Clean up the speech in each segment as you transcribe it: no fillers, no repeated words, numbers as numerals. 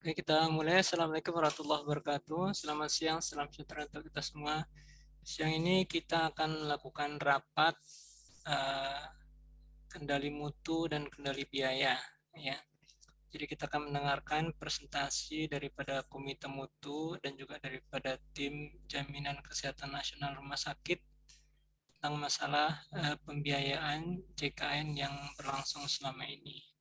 Oke, kita mulai. Assalamualaikum warahmatullahi wabarakatuh. Selamat siang, salam sejahtera untuk kita semua. Siang ini kita akan melakukan rapat eh, kendali mutu dan kendali biaya. Ya, jadi kita akan mendengarkan presentasi daripada Komite Mutu dan juga daripada tim Jaminan Kesehatan Nasional Rumah Sakit tentang masalah pembiayaan JKN yang berlangsung selama ini.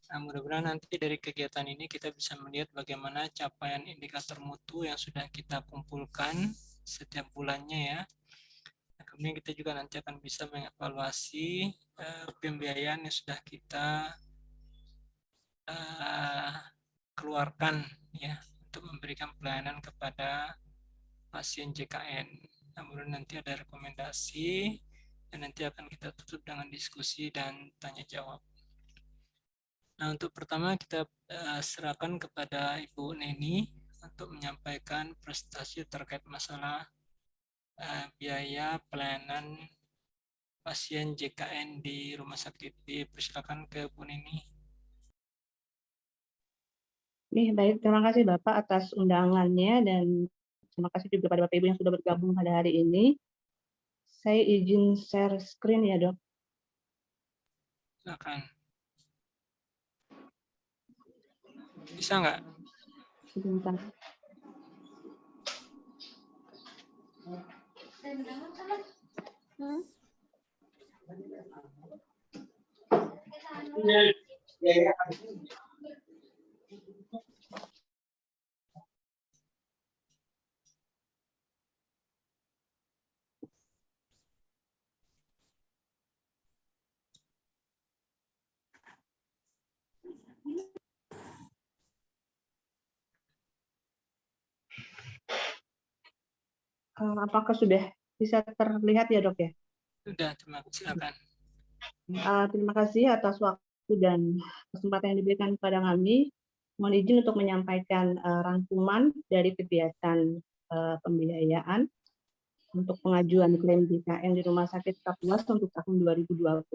Nah, mudah-mudahan nanti dari kegiatan ini kita bisa melihat bagaimana capaian indikator mutu yang sudah kita kumpulkan setiap bulannya ya. Nah, kemudian kita juga nanti akan bisa mengevaluasi pembiayaan yang sudah kita uh, keluarkan ya untuk memberikan pelayanan kepada pasien JKN. Namun nanti ada rekomendasi dan nanti akan kita tutup dengan diskusi dan tanya jawab. Nah, untuk pertama kita serahkan kepada Ibu Neni untuk menyampaikan presentasi terkait masalah biaya pelayanan pasien JKN di rumah sakit. Dipersilakan ke Bu Neni. Baik, terima kasih Bapak atas undangannya dan terima kasih juga pada Bapak Ibu yang sudah bergabung pada hari ini. Saya izin share screen ya, Dok. Silakan. Bisa nggak? Sebentar. Apakah sudah bisa terlihat ya, Dok ya? Sudah, terima kasih. Silakan. Terima kasih atas waktu dan kesempatan yang diberikan kepada kami. Mohon izin untuk menyampaikan rangkuman dari kegiatan pembiayaan untuk pengajuan klaim JKN di Rumah Sakit Kapuas untuk tahun 2020.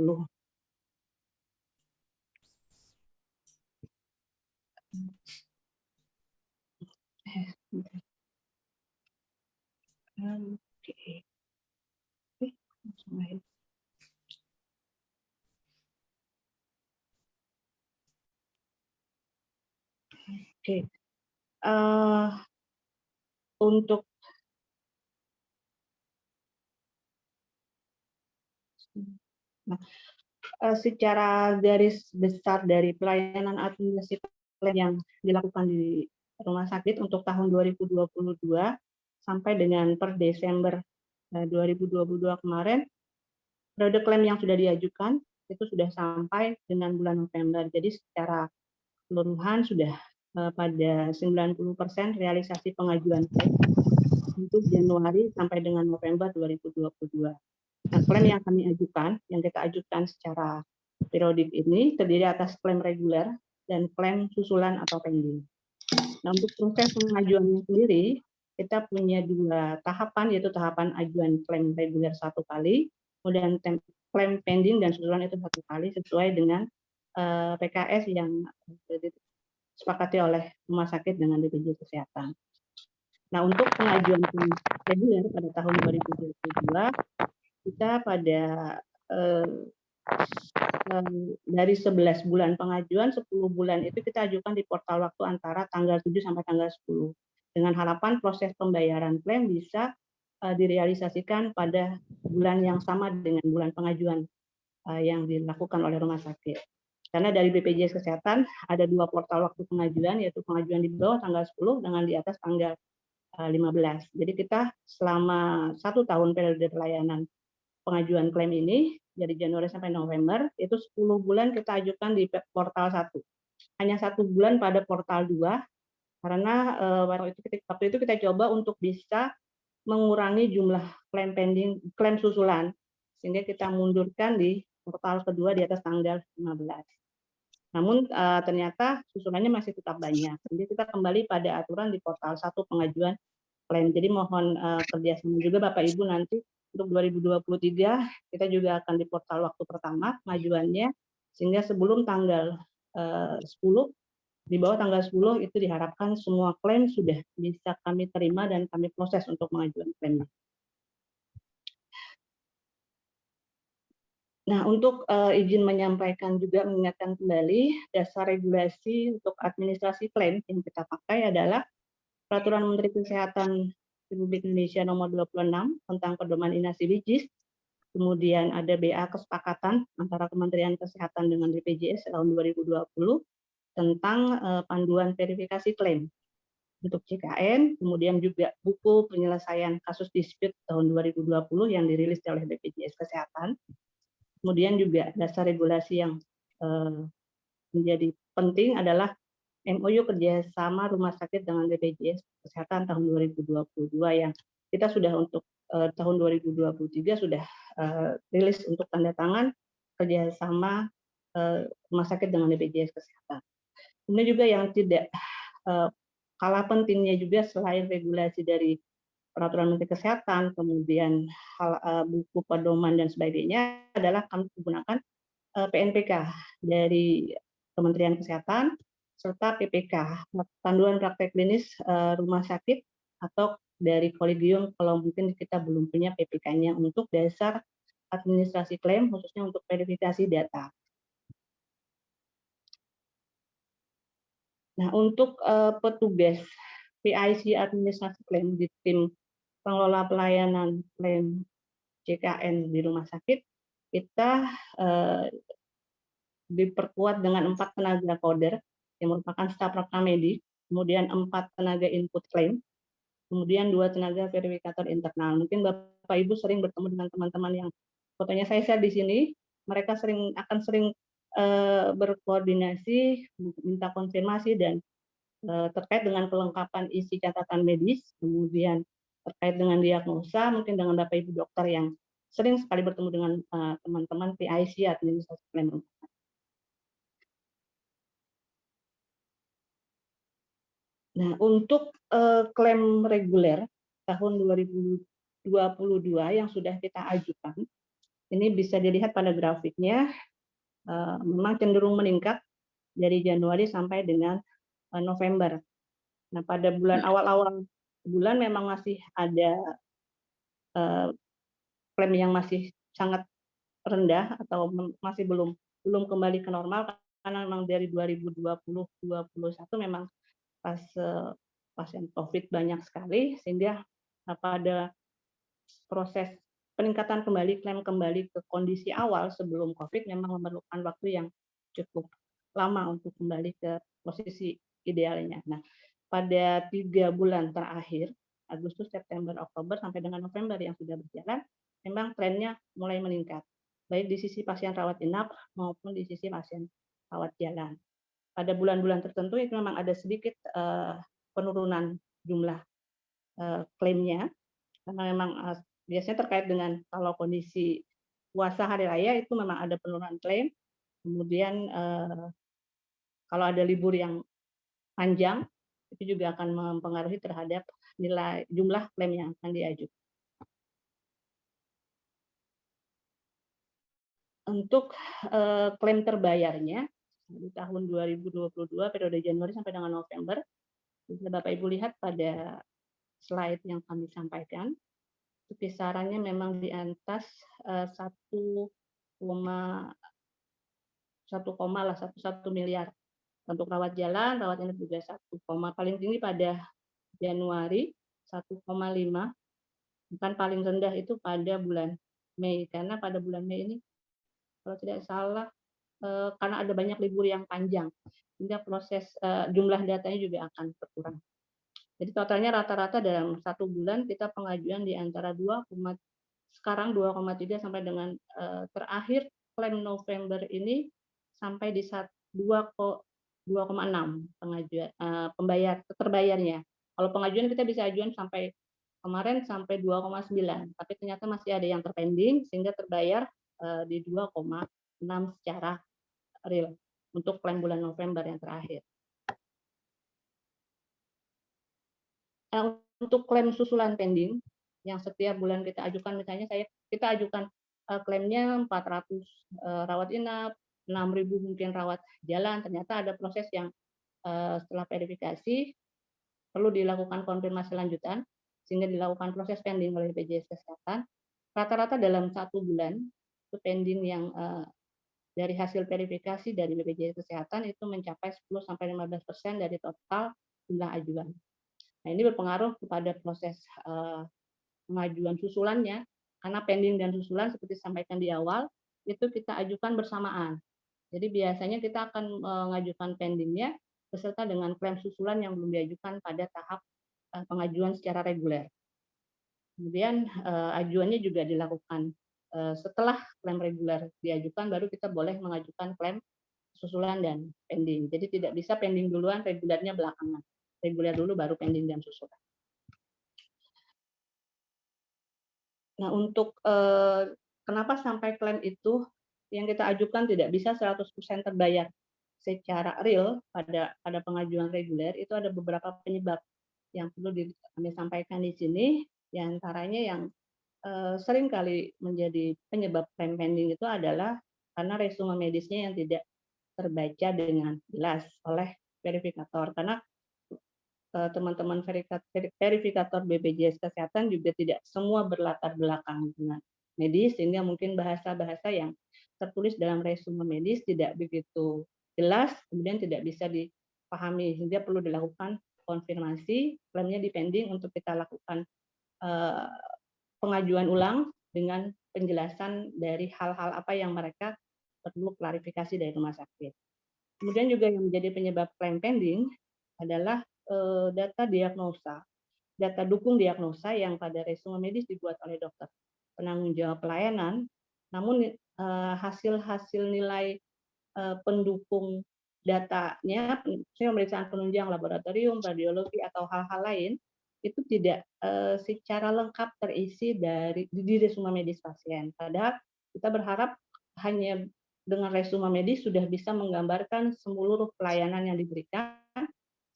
Oke. Untuk secara garis besar dari pelayanan administrasi yang dilakukan di rumah sakit untuk tahun 2022 sampai dengan per Desember 2022 kemarin, periode klaim yang sudah diajukan itu sudah sampai dengan bulan November. Jadi secara keseluruhan sudah pada 90% realisasi pengajuan klaim untuk Januari sampai dengan November 2022. Nah, klaim yang kami ajukan, yang kita ajukan secara periodik ini terdiri atas klaim reguler dan klaim susulan atau pending. Nah, untuk proses pengajuannya sendiri, kita punya dua tahapan, yaitu tahapan ajuan klaim reguler 1 kali, kemudian klaim pending dan susulan itu 1 kali sesuai dengan PKS yang disepakati oleh rumah sakit dengan BPJS Kesehatan. Nah, untuk pengajuan reguler pada tahun 2022, kita pada dari 11 bulan pengajuan, 10 bulan itu kita ajukan di portal waktu antara tanggal 7 sampai tanggal 10. Dengan harapan proses pembayaran klaim bisa direalisasikan pada bulan yang sama dengan bulan pengajuan yang dilakukan oleh rumah sakit. Karena dari BPJS Kesehatan ada 2 portal waktu pengajuan, yaitu pengajuan di bawah tanggal 10 dengan di atas tanggal 15. Jadi kita selama 1 tahun periode pelayanan pengajuan klaim ini dari Januari sampai November itu 10 bulan kita ajukan di portal 1. Hanya 1 bulan pada portal 2 karena waktu itu kita coba untuk bisa mengurangi jumlah klaim pending, klaim susulan sehingga kita mundurkan di portal kedua di atas tanggal 15. Namun ternyata susulannya masih tetap banyak. Jadi kita kembali pada aturan di portal 1 pengajuan klaim. Jadi mohon kerjasama juga Bapak Ibu nanti untuk 2023 kita juga akan di portal waktu pertama pengajuannya sehingga sebelum tanggal 10 Di bawah tanggal 10 itu diharapkan semua klaim sudah bisa kami terima dan kami proses untuk mengajukan klaimnya. Nah, untuk izin menyampaikan juga mengingatkan kembali dasar regulasi untuk administrasi klaim yang kita pakai adalah Peraturan Menteri Kesehatan Republik Indonesia Nomor 26 tentang Pedoman Inasi Bijis, kemudian ada BA kesepakatan antara Kementerian Kesehatan dengan BPJS tahun 2020 tentang panduan verifikasi klaim untuk JKN, kemudian juga buku penyelesaian kasus dispute tahun 2020 yang dirilis oleh BPJS Kesehatan. Kemudian juga dasar regulasi yang menjadi penting adalah MOU kerjasama rumah sakit dengan BPJS Kesehatan tahun 2022 yang kita sudah untuk tahun 2023 sudah rilis untuk tanda tangan kerjasama rumah sakit dengan BPJS Kesehatan. Kemudian juga yang tidak kalah pentingnya juga selain regulasi dari Peraturan Menteri Kesehatan, kemudian buku pedoman dan sebagainya adalah kami menggunakan PNPK dari Kementerian Kesehatan serta PPK, panduan praktek klinis rumah sakit atau dari kolegium kalau mungkin kita belum punya PPK-nya untuk dasar administrasi klaim khususnya untuk verifikasi data. Nah, untuk petugas PIC administrasi klaim di tim pengelola pelayanan klaim JKN di rumah sakit, kita diperkuat dengan 4 tenaga coder yang merupakan staf rekam medik, kemudian 4 tenaga input klaim, kemudian 2 tenaga verifikator internal. Mungkin Bapak Ibu sering bertemu dengan teman-teman yang fotonya saya share di sini, mereka akan sering berkoordinasi, minta konfirmasi dan terkait dengan kelengkapan isi catatan medis, kemudian terkait dengan diagnosa, mungkin dengan Bapak Ibu dokter yang sering sekali bertemu dengan teman-teman PIC administrasi klaim. Nah, untuk klaim reguler tahun 2022 yang sudah kita ajukan, ini bisa dilihat pada grafiknya, memang cenderung meningkat dari Januari sampai dengan November. Nah, pada bulan awal-awal bulan memang masih ada klaim yang masih sangat rendah atau masih belum kembali ke normal karena memang dari 2020-2021 memang pas pasien COVID banyak sekali sehingga pada proses peningkatan kembali klaim kembali ke kondisi awal sebelum COVID memang memerlukan waktu yang cukup lama untuk kembali ke posisi idealnya. Nah, pada 3 bulan terakhir Agustus, September, Oktober sampai dengan November yang sudah berjalan, memang trennya mulai meningkat, baik di sisi pasien rawat inap maupun di sisi pasien rawat jalan. Pada bulan-bulan tertentu itu memang ada sedikit penurunan jumlah klaimnya, karena memang biasanya terkait dengan kalau kondisi puasa hari raya itu memang ada penurunan klaim. Kemudian kalau ada libur yang panjang, itu juga akan mempengaruhi terhadap nilai jumlah klaim yang akan diajukan. Untuk klaim terbayarnya di tahun 2022 periode Januari sampai dengan November, bisa Bapak Ibu lihat pada slide yang kami sampaikan, kisarannya memang di atas 1,1 miliar untuk rawat jalan, rawat inap juga 1, paling tinggi pada Januari 1,5, bukan paling rendah itu pada bulan Mei, karena pada bulan Mei ini kalau tidak salah karena ada banyak libur yang panjang sehingga proses jumlah datanya juga akan berkurang. Jadi totalnya rata-rata dalam 1 bulan kita pengajuan di antara 2,3 sampai dengan terakhir klaim November ini sampai di 2,6 pengajuan terbayarnya. Kalau pengajuan kita bisa ajuan sampai kemarin sampai 2,9, tapi ternyata masih ada yang terpending sehingga terbayar di 2,6 secara real untuk klaim bulan November yang terakhir. Untuk klaim susulan pending yang setiap bulan kita ajukan, misalnya kita ajukan klaimnya 400 rawat inap, 6.000 mungkin rawat jalan, ternyata ada proses yang setelah verifikasi perlu dilakukan konfirmasi lanjutan sehingga dilakukan proses pending oleh BPJS Kesehatan. Rata-rata dalam 1 bulan itu pending yang dari hasil verifikasi dari BPJS Kesehatan itu mencapai 10-15% dari total jumlah ajuan. Nah, ini berpengaruh kepada proses pengajuan susulannya, karena pending dan susulan seperti disampaikan di awal, itu kita ajukan bersamaan. Jadi biasanya kita akan mengajukan pendingnya beserta dengan klaim susulan yang belum diajukan pada tahap pengajuan secara reguler. Kemudian ajuannya juga dilakukan setelah klaim reguler diajukan, baru kita boleh mengajukan klaim susulan dan pending. Jadi tidak bisa pending duluan, regulernya belakangan. Reguler dulu baru pending dan susulan. Nah, untuk kenapa sampai klaim itu yang kita ajukan tidak bisa 100% terbayar secara real pada pengajuan reguler, itu ada beberapa penyebab yang perlu kami sampaikan di sini. Di antaranya yang sering kali menjadi penyebab klaim pending itu adalah karena resume medisnya yang tidak terbaca dengan jelas oleh verifikator. Karena teman-teman verifikator BPJS Kesehatan juga tidak semua berlatar belakang dengan medis, sehingga mungkin bahasa-bahasa yang tertulis dalam resume medis tidak begitu jelas, kemudian tidak bisa dipahami, sehingga perlu dilakukan konfirmasi, klaimnya dipending untuk kita lakukan pengajuan ulang dengan penjelasan dari hal-hal apa yang mereka perlu klarifikasi dari rumah sakit. Kemudian juga yang menjadi penyebab klaim pending adalah data diagnosa, data dukung diagnosa yang pada resume medis dibuat oleh dokter penanggung jawab pelayanan, namun hasil-hasil nilai pendukung datanya, pemeriksaan penunjang laboratorium, radiologi atau hal-hal lain itu tidak secara lengkap terisi di resume medis pasien. Padahal kita berharap hanya dengan resume medis sudah bisa menggambarkan seluruh pelayanan yang diberikan,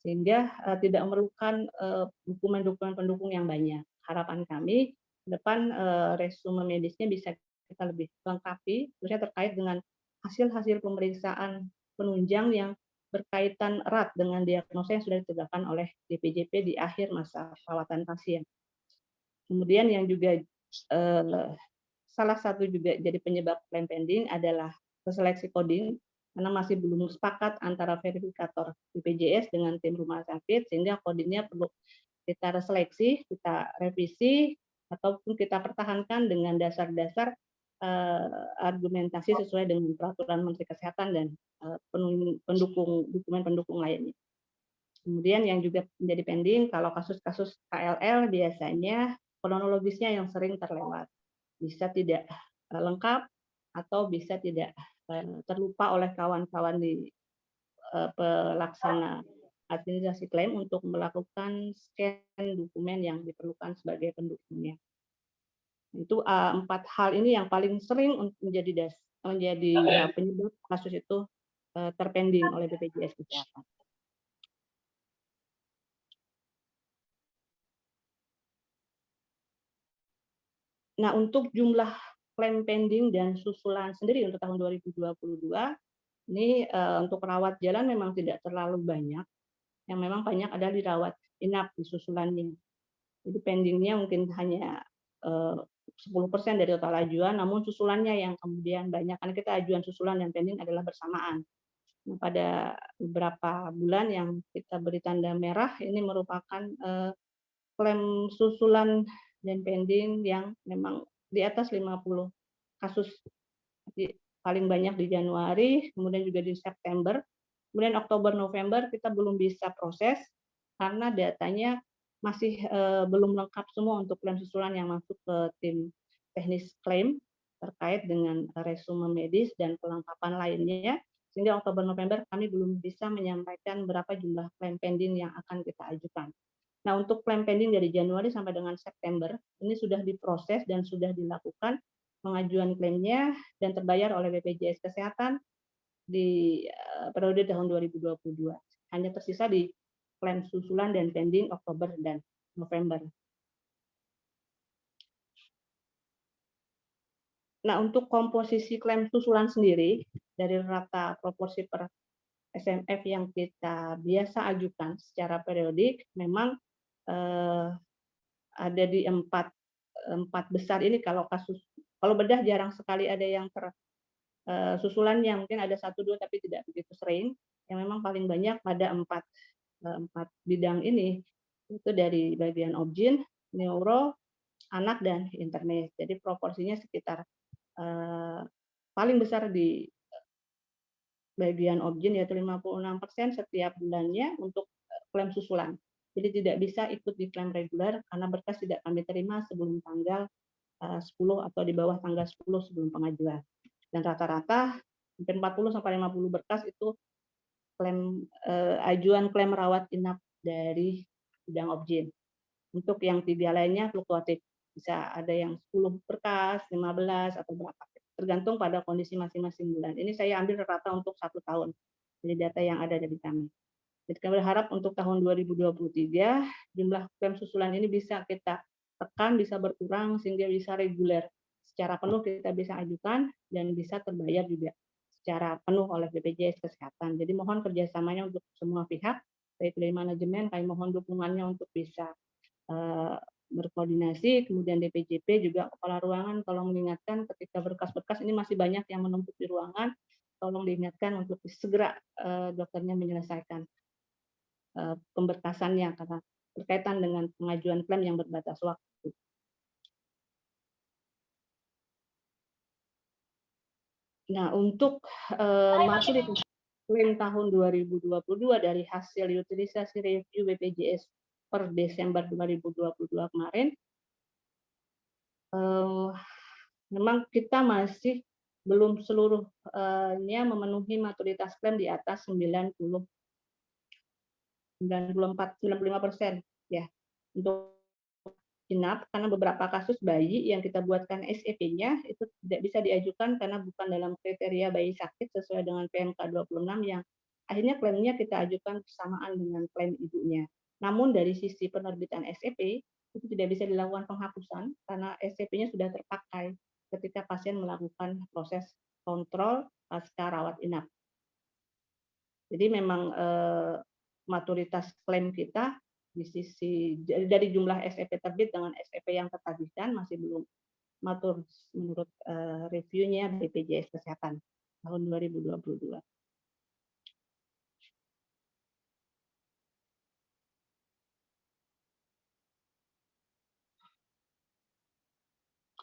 sehingga tidak memerlukan dokumen-dokumen pendukung yang banyak. Harapan kami ke depan resume medisnya bisa kita lebih lengkapi, khususnya terkait dengan hasil-hasil pemeriksaan penunjang yang berkaitan erat dengan diagnosa yang sudah ditegakkan oleh DPJP di akhir masa perawatan pasien. Kemudian yang juga salah satu juga jadi penyebab klaim pending adalah seleksi coding, karena masih belum sepakat antara verifikator BPJS dengan tim rumah sakit, sehingga codingnya perlu kita reseleksi, kita revisi, ataupun kita pertahankan dengan dasar-dasar argumentasi sesuai dengan peraturan Menteri Kesehatan dan dokumen pendukung lainnya. Kemudian yang juga menjadi pending, kalau kasus-kasus KLL biasanya kronologisnya yang sering terlewat. Bisa tidak lengkap atau bisa tidak terlupa oleh kawan-kawan di pelaksana administrasi klaim untuk melakukan scan dokumen yang diperlukan sebagai pendukungnya. Itu 4 hal ini yang paling sering menjadi penyebab kasus itu terpending oleh BPJS Kesehatan. Nah, untuk jumlah klaim pending dan susulan sendiri untuk tahun 2022, ini untuk rawat jalan memang tidak terlalu banyak. Yang memang banyak adalah dirawat inap di susulannya. Jadi pendingnya mungkin hanya 10% dari total ajuan, namun susulannya yang kemudian banyak, karena kita ajuan susulan dan pending adalah bersamaan. Nah, pada beberapa bulan yang kita beri tanda merah, ini merupakan klaim susulan dan pending yang memang di atas 50 kasus. Paling banyak di Januari, kemudian juga di September, kemudian Oktober, November kita belum bisa proses karena datanya masih belum lengkap semua untuk klaim susulan yang masuk ke tim teknis klaim terkait dengan resume medis dan kelengkapan lainnya, sehingga Oktober, November kami belum bisa menyampaikan berapa jumlah klaim pending yang akan kita ajukan. Nah, untuk klaim pending dari Januari sampai dengan September, ini sudah diproses dan sudah dilakukan pengajuan klaimnya dan terbayar oleh BPJS Kesehatan di periode tahun 2022. Hanya tersisa di klaim susulan dan pending Oktober dan November. Nah, untuk komposisi klaim susulan sendiri, dari rata proporsi per SMF yang kita biasa ajukan secara periodik memang ada di empat besar ini. Kalau bedah jarang sekali ada yang susulannya, mungkin ada satu dua tapi tidak begitu sering. Yang memang paling banyak pada empat bidang ini itu dari bagian obgyn, neuro, anak, dan internis. Jadi proporsinya sekitar paling besar di bagian obgyn, yaitu 56% setiap bulannya untuk klaim susulan. Jadi tidak bisa ikut di klaim reguler karena berkas tidak kami terima sebelum tanggal 10 atau di bawah tanggal 10 sebelum pengajuan. Dan rata-rata hampir 40-50 berkas itu ajuan klaim rawat inap dari bidang obgyn. Untuk yang 3 lainnya fluktuatif. Bisa ada yang 10 berkas, 15, atau berapa. Tergantung pada kondisi masing-masing bulan. Ini saya ambil rata untuk 1 tahun. Jadi data yang ada dari kami. Jadi kami berharap untuk tahun 2023 jumlah klaim susulan ini bisa kita tekan, bisa berkurang sehingga bisa reguler. Secara penuh kita bisa ajukan dan bisa terbayar juga secara penuh oleh BPJS Kesehatan. Jadi mohon kerjasamanya untuk semua pihak, baik dari manajemen, kami mohon dukungannya untuk bisa berkoordinasi, kemudian DPJP juga kepala ruangan tolong mengingatkan ketika berkas-berkas ini masih banyak yang menumpuk di ruangan, tolong diingatkan untuk segera dokternya menyelesaikan pemberkasannya karena berkaitan dengan pengajuan klaim yang berbatas waktu. Nah, untuk maturitas klaim tahun 2022 dari hasil utilisasi review BPJS per Desember 2022 kemarin, memang kita masih belum seluruhnya memenuhi maturitas klaim di atas 95% ya untuk inap, karena beberapa kasus bayi yang kita buatkan SEP-nya itu tidak bisa diajukan karena bukan dalam kriteria bayi sakit sesuai dengan PMK 26 yang akhirnya klaimnya kita ajukan bersamaan dengan klaim ibunya. Namun dari sisi penerbitan SEP itu tidak bisa dilakukan penghapusan karena SEP-nya sudah terpakai ketika pasien melakukan proses kontrol pasca rawat inap. Jadi memang maturitas klaim kita di sisi dari jumlah SEP terbit dengan SEP yang tertagihkan masih belum matur menurut reviewnya BPJS Kesehatan tahun 2022.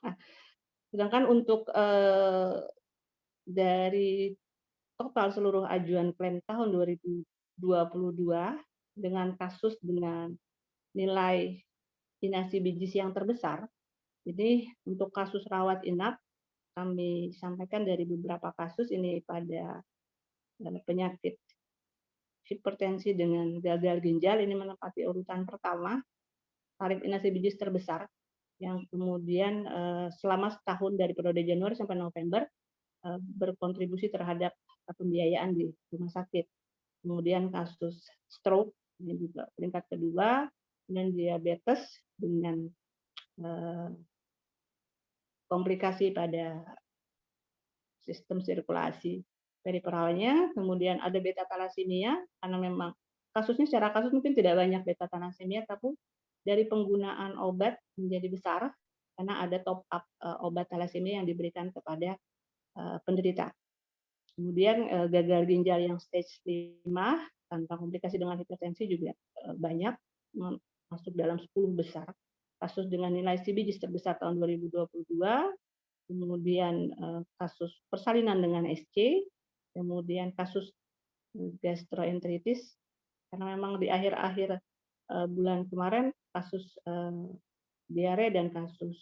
Nah, sedangkan untuk dari total seluruh ajuan klaim tahun 2022 dengan kasus dengan nilai inasi bijis yang terbesar. Jadi untuk kasus rawat inap kami sampaikan dari beberapa kasus ini pada penyakit hipertensi dengan gagal ginjal ini menempati urutan pertama, tarif inasi bijis terbesar yang kemudian selama setahun dari periode Januari sampai November berkontribusi terhadap pembiayaan di rumah sakit. Kemudian kasus stroke ini juga peringkat kedua, dan diabetes dengan komplikasi pada sistem sirkulasi periferalnya, kemudian ada beta thalassemia karena memang kasusnya secara kasus mungkin tidak banyak beta thalassemia, tapi dari penggunaan obat menjadi besar karena ada top up obat thalassemia yang diberikan kepada penderita. Kemudian gagal ginjal yang stage 5 tanpa komplikasi dengan hipertensi juga banyak, masuk dalam 10 besar. Kasus dengan nilai CBGs terbesar tahun 2022, kemudian kasus persalinan dengan SC, kemudian kasus gastroenteritis, karena memang di akhir-akhir bulan kemarin kasus diare dan kasus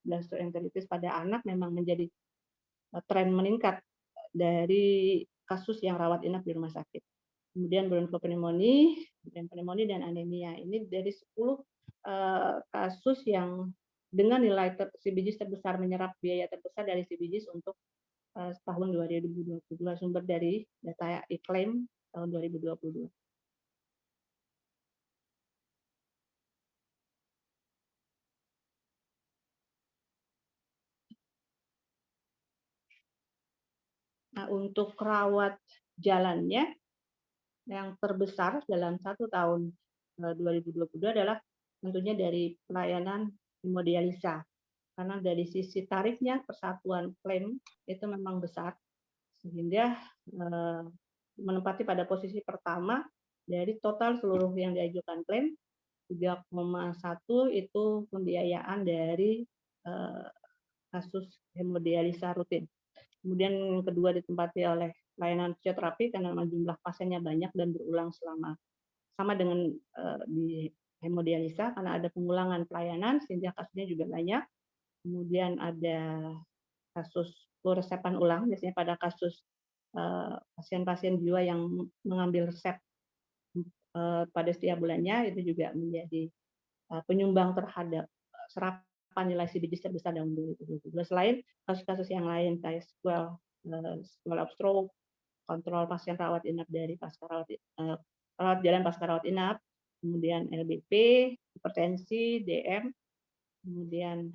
gastroenteritis pada anak memang menjadi tren meningkat dari kasus yang rawat inap di rumah sakit. Kemudian bronchopneumonia, dan anemia. Ini dari 10 kasus yang dengan nilai CBGs terbesar, menyerap biaya terbesar dari CBGs untuk tahun 2022, sumber dari data e-claim tahun 2022. Nah, untuk rawat jalannya yang terbesar dalam 1 tahun 2022 adalah tentunya dari pelayanan hemodialisa. Karena dari sisi tarifnya persatuan klaim itu memang besar, sehingga menempati pada posisi pertama dari total seluruh yang diajukan klaim. 3,1 itu pembiayaan dari kasus hemodialisa rutin. Kemudian yang kedua ditempati oleh layanan fisioterapi karena jumlah pasiennya banyak dan berulang sama dengan di hemodialisa karena ada pengulangan pelayanan sehingga kasusnya juga banyak. Kemudian ada kasus resepan ulang, biasanya pada kasus pasien-pasien jiwa yang mengambil resep pada setiap bulannya, itu juga menjadi penyumbang terhadap serapan nilai CBG terbesar tahun 2022. Selain kasus-kasus yang lain kayak sequela of stroke, kontrol pasien rawat inap dari rawat jalan pasca rawat inap, kemudian LBP, hipertensi, DM, kemudian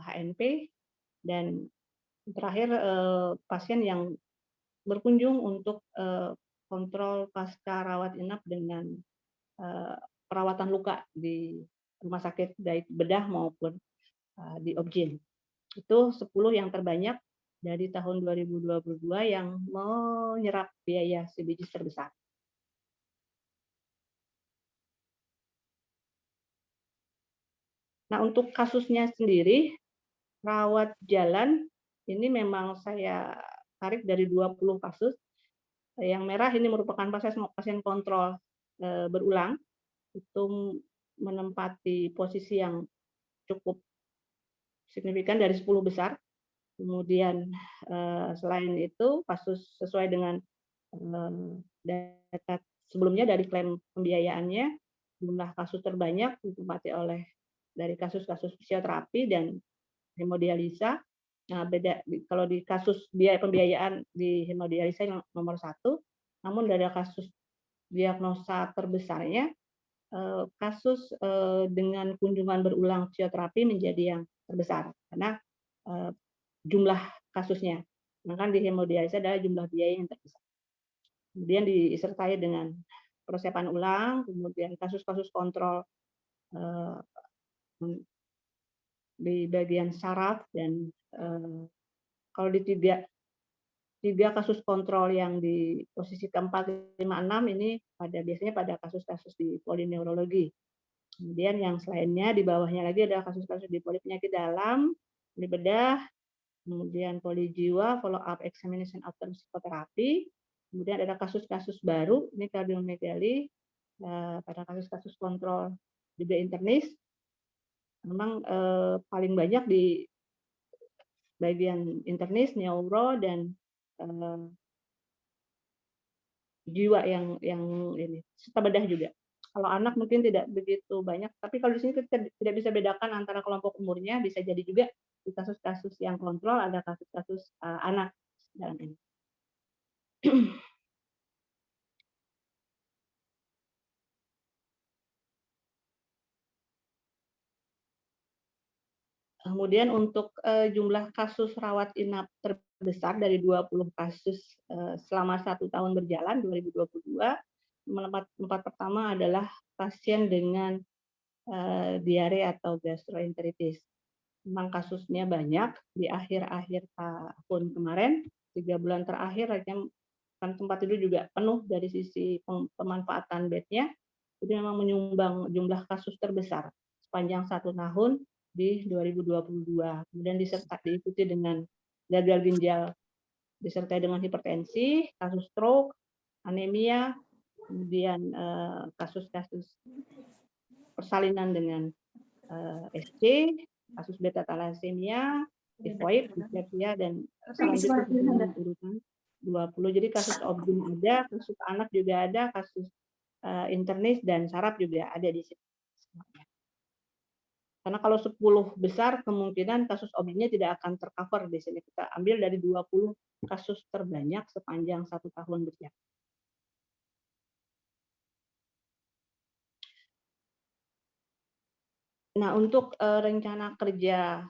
HNP, dan terakhir pasien yang berkunjung untuk kontrol pasca rawat inap dengan perawatan luka di rumah sakit baik bedah maupun di Objin. Itu 10 yang terbanyak dari tahun 2022 yang menyerap biaya CBG terbesar. Nah, untuk kasusnya sendiri, rawat jalan ini memang saya tarik dari 20 kasus. Yang merah ini merupakan pasien kontrol berulang, itu menempati posisi yang cukup signifikan dari 10 besar. Kemudian selain itu kasus sesuai dengan data sebelumnya dari klaim pembiayaannya, jumlah kasus terbanyak ditempati oleh dari kasus-kasus fisioterapi dan hemodialisa. Nah, beda kalau di kasus biaya pembiayaan di hemodialisa yang nomor 1, namun dari kasus diagnosa terbesarnya kasus dengan kunjungan berulang fisioterapi menjadi yang terbesar karena jumlah kasusnya. Sedangkan di hemodialisa adalah jumlah biaya yang terbesar. Kemudian disertai dengan peresepan ulang, kemudian kasus-kasus kontrol di bagian saraf, dan kalau di tiga kasus kontrol yang di posisi keempat, 5, 6 ini biasanya pada kasus-kasus di polineurologi. Kemudian yang selainnya di bawahnya lagi ada kasus-kasus di polipenyakit dalam, di bedah, kemudian poli jiwa, follow up examination after psikoterapi. Kemudian ada kasus-kasus baru, ini kardiomegali, pada kasus-kasus kontrol juga internis. Memang paling banyak di bagian internis, neuro, dan jiwa yang ini, serta bedah juga. Kalau anak mungkin tidak begitu banyak, tapi kalau di sini kita tidak bisa bedakan antara kelompok umurnya, bisa jadi juga di kasus-kasus yang kontrol ada kasus-kasus anak dalam ini. Kemudian untuk jumlah kasus rawat inap terbesar dari 20 kasus selama 1 tahun berjalan 2022, tempat pertama adalah pasien dengan diare atau gastroenteritis. Memang kasusnya banyak di akhir-akhir tahun kemarin, 3 bulan terakhir kan tempat tidur juga penuh dari sisi pemanfaatan bednya, jadi memang menyumbang jumlah kasus terbesar sepanjang 1 tahun di 2022. Kemudian diikuti dengan gagal ginjal, disertai dengan hipertensi, kasus stroke, anemia, kemudian kasus-kasus persalinan dengan SC, kasus beta thalassemia, tifoid, dispepsia, dan selanjutnya urutan 20. Jadi kasus obgyn ada, kasus anak juga ada, kasus internis dan saraf juga ada di sini. Karena kalau 10 besar, kemungkinan kasus obgynnya tidak akan tercover di sini. Kita ambil dari 20 kasus terbanyak sepanjang 1 tahun berjalan. Nah, untuk rencana kerja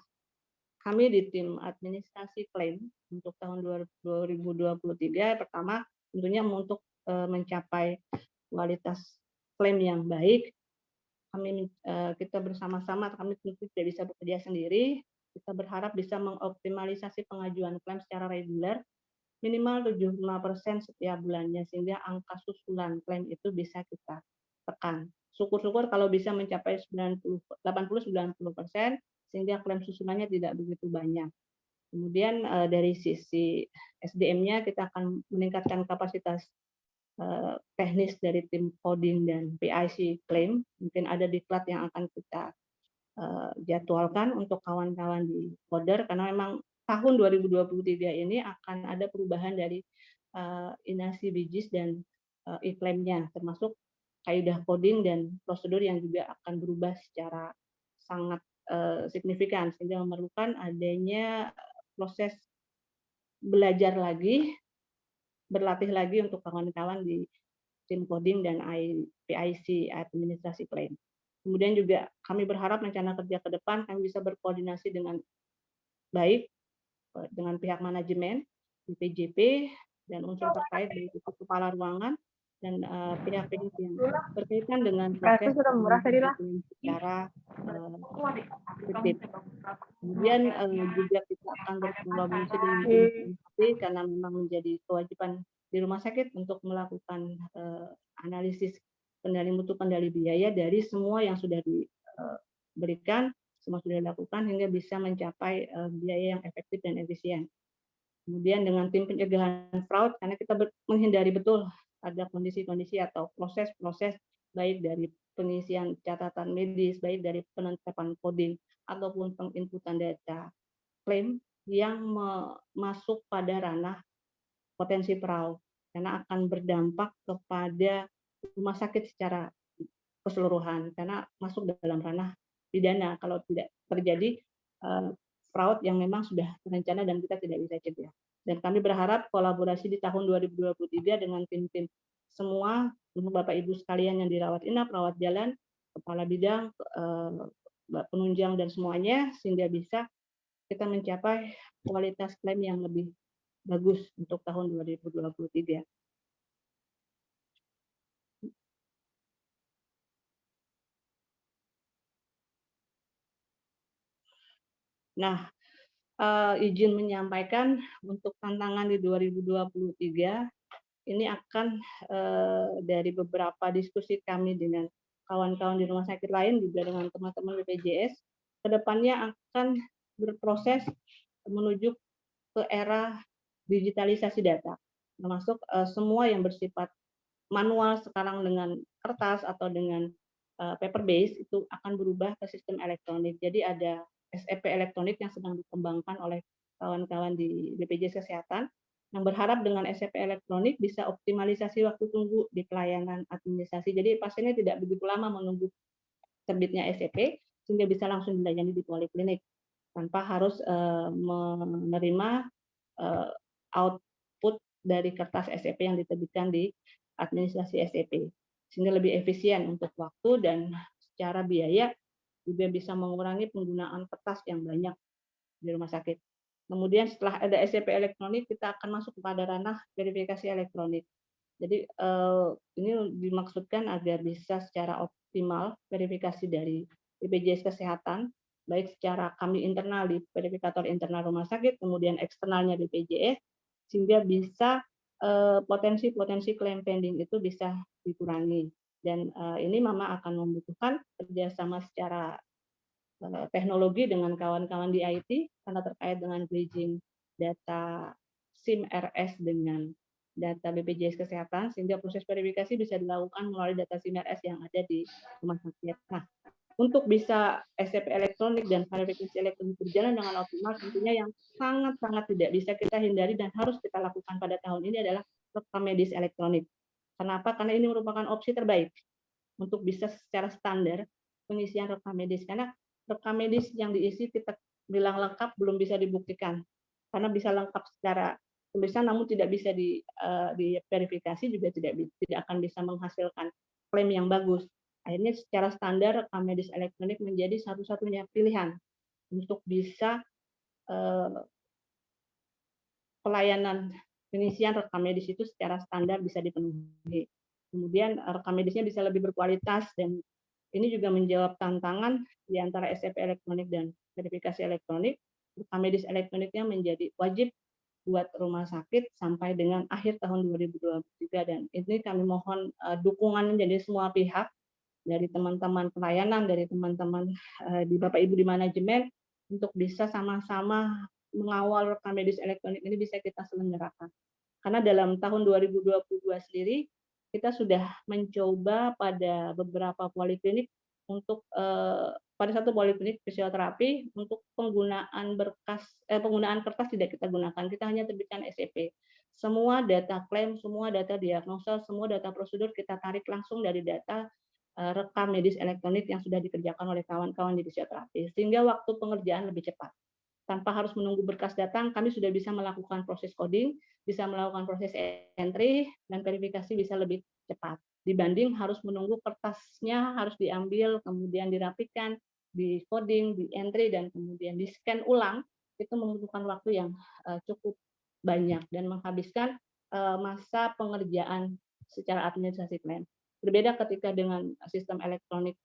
kami di tim administrasi klaim untuk tahun 2023, pertama Tentunya untuk mencapai kualitas klaim yang baik, kita bersama-sama, kami tentu tidak bisa bekerja sendiri. Kita berharap bisa mengoptimalisasi pengajuan klaim secara reguler, minimal 75% setiap bulannya, sehingga angka susulan klaim itu bisa kita tekan. Syukur-syukur kalau bisa mencapai 80-90%, sehingga klaim susulannya tidak begitu banyak. Kemudian dari sisi SDM-nya kita akan meningkatkan kapasitas teknis dari tim coding dan PIC claim. Mungkin ada diklat yang akan kita jadwalkan untuk kawan-kawan di coder, karena memang tahun 2023 ini akan ada perubahan dari inasi BIJIS dan e-claim-nya, termasuk kaidah coding dan prosedur yang juga akan berubah secara sangat signifikan, sehingga memerlukan adanya proses belajar lagi, berlatih lagi untuk kawan-kawan di tim coding dan PIC, administrasi klaim. Kemudian juga kami berharap rencana kerja ke depan kami bisa berkoordinasi dengan baik dengan pihak manajemen, PJP, dan unsur terkait dari itu kepala ruangan dan pihak-pihak yang berkaitan dengan proses secara efektif. Kemudian juga kita akan berkolaborasi dengan tim karena memang menjadi kewajiban di rumah sakit untuk melakukan analisis kendali mutu, kendali biaya dari semua yang sudah diberikan, semua sudah dilakukan hingga bisa mencapai biaya yang efektif dan efisien. Kemudian dengan tim pencegahan fraud, karena kita menghindari betul ada kondisi-kondisi atau proses-proses baik dari pengisian catatan medis, baik dari penetapan coding ataupun penginputan data klaim yang masuk pada ranah potensi fraud, karena akan berdampak kepada rumah sakit secara keseluruhan, karena masuk dalam ranah pidana kalau tidak terjadi fraud yang memang sudah terencana dan kita tidak bisa cegah. Dan kami berharap kolaborasi di tahun 2023 dengan tim-tim semua, untuk Bapak Ibu sekalian yang dirawat inap, rawat jalan, kepala bidang, penunjang dan semuanya, sehingga bisa kita mencapai kualitas klaim yang lebih bagus untuk tahun 2023. Nah, izin menyampaikan untuk tantangan di 2023 ini akan dari beberapa diskusi kami dengan kawan-kawan di rumah sakit lain, juga dengan teman-teman BPJS, kedepannya akan berproses menuju ke era digitalisasi data, termasuk semua yang bersifat manual sekarang dengan kertas atau dengan paper base itu akan berubah ke sistem elektronik. Jadi ada SEP elektronik yang sedang dikembangkan oleh kawan-kawan di BPJS Kesehatan, yang berharap dengan SEP elektronik bisa optimalisasi waktu tunggu di pelayanan administrasi. Jadi pasiennya tidak begitu lama menunggu terbitnya SEP, sehingga bisa langsung dilayani di poliklinik tanpa harus menerima output dari kertas SEP yang diterbitkan di administrasi SEP, sehingga lebih efisien untuk waktu dan secara biaya juga bisa mengurangi penggunaan kertas yang banyak di rumah sakit. Kemudian setelah ada SEP elektronik, kita akan masuk kepada ranah verifikasi elektronik. Jadi ini dimaksudkan agar bisa secara optimal verifikasi dari BPJS Kesehatan, baik secara kami internal di verifikator internal rumah sakit, kemudian eksternalnya BPJS, sehingga bisa potensi-potensi klaim pending itu bisa dikurangi. Dan ini Mama akan membutuhkan kerjasama secara teknologi dengan kawan-kawan di IT, karena terkait dengan bridging data SIM RS dengan data BPJS Kesehatan, sehingga proses verifikasi bisa dilakukan melalui data SIM RS yang ada di rumah sakit. Nah, untuk bisa SEP elektronik dan verifikasi elektronik berjalan dengan optimal, tentunya yang sangat-sangat tidak bisa kita hindari dan harus kita lakukan pada tahun ini adalah rekam medis elektronik. Kenapa? Karena ini merupakan opsi terbaik untuk bisa secara standar pengisian rekam medis. Karena rekam medis yang diisi kita bilang lengkap belum bisa dibuktikan. Karena bisa lengkap secara tulisan namun tidak bisa diverifikasi, juga tidak akan bisa menghasilkan klaim yang bagus. Akhirnya secara standar rekam medis elektronik menjadi satu-satunya pilihan untuk bisa pelayanan pengisian rekam medis itu secara standar bisa dipenuhi. Kemudian rekam medisnya bisa lebih berkualitas, dan ini juga menjawab tantangan di antara SCP elektronik dan verifikasi elektronik. Rekam medis elektroniknya menjadi wajib buat rumah sakit sampai dengan akhir tahun 2023, dan ini kami mohon dukungan dari semua pihak, dari teman-teman pelayanan, dari teman-teman di Bapak Ibu di manajemen, untuk bisa sama-sama mengawal rekam medis elektronik ini bisa kita selenggarakan. Karena dalam tahun 2022 sendiri kita sudah mencoba pada beberapa poliklinik untuk pada satu poliklinik fisioterapi untuk penggunaan kertas tidak kita gunakan, kita hanya terbitkan SEP. Semua data klaim, semua data diagnosa, semua data prosedur kita tarik langsung dari data rekam medis elektronik yang sudah dikerjakan oleh kawan-kawan di fisioterapi, sehingga waktu pengerjaan lebih cepat. Tanpa harus menunggu berkas datang, kami sudah bisa melakukan proses coding, bisa melakukan proses entry, dan verifikasi bisa lebih cepat. Dibanding harus menunggu kertasnya harus diambil, kemudian dirapikan, di coding, di entry, dan kemudian di scan ulang, itu membutuhkan waktu yang cukup banyak dan menghabiskan masa pengerjaan secara administrasi klaim. Berbeda ketika dengan sistem elektronik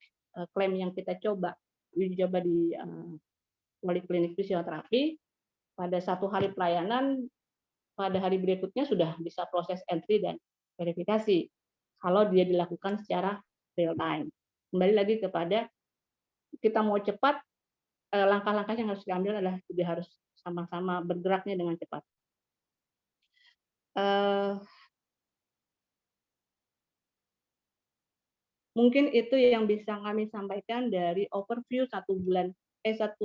klaim yang kita coba di poliklinik fisioterapi, pada satu hari pelayanan, pada hari berikutnya sudah bisa proses entry dan verifikasi kalau dia dilakukan secara real time. Kembali lagi kepada kita mau cepat, langkah-langkah yang harus diambil adalah juga harus sama-sama bergeraknya dengan cepat. Mungkin itu yang bisa kami sampaikan dari overview satu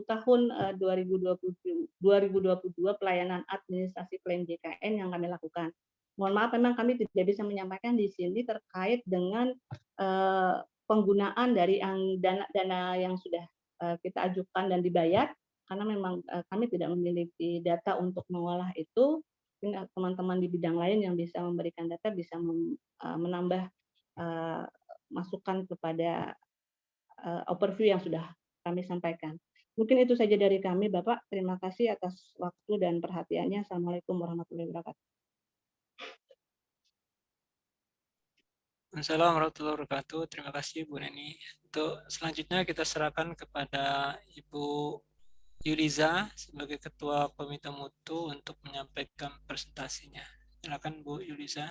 tahun 2022 pelayanan administrasi klaim JKN yang kami lakukan. Mohon maaf, memang kami tidak bisa menyampaikan di sini terkait dengan penggunaan dari dana yang sudah kita ajukan dan dibayar, karena memang kami tidak memiliki data untuk mengolah itu. Teman-teman di bidang lain yang bisa memberikan data bisa menambah masukan kepada overview yang sudah kami sampaikan. Mungkin itu saja dari kami, Bapak. Terima kasih atas waktu dan perhatiannya. Assalamualaikum warahmatullahi wabarakatuh. Assalamualaikum warahmatullahi wabarakatuh. Terima kasih Bu Neni. Untuk selanjutnya kita serahkan kepada Ibu Yuliza sebagai Ketua Komite Mutu untuk menyampaikan presentasinya. Silakan Bu Yuliza.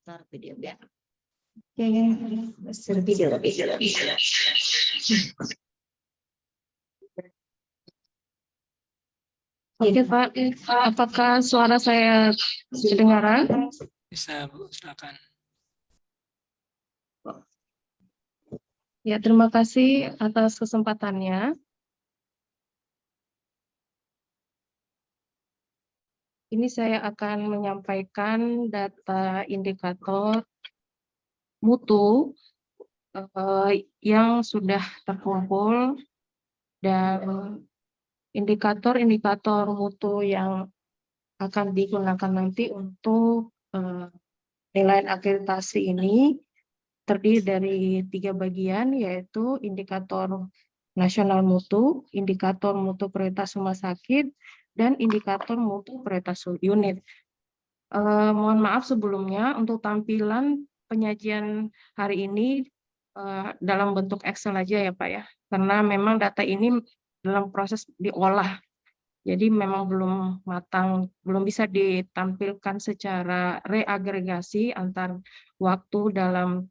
Start video ya. Oke, start video. Oke Pak, apakah suara saya kedengaran? Bisa Bu, silakan. Ya, terima kasih atas kesempatannya. Ini saya akan menyampaikan data indikator mutu yang sudah terkumpul dan indikator-indikator mutu yang akan digunakan nanti untuk nilai akreditasi ini terdiri dari 3 bagian, yaitu indikator nasional mutu, indikator mutu prioritas rumah sakit, dan indikator mutu prioritas unit. Mohon maaf sebelumnya untuk tampilan penyajian hari ini dalam bentuk Excel aja ya Pak ya, karena memang data ini dalam proses diolah. Jadi memang belum matang, belum bisa ditampilkan secara reagregasi antar waktu dalam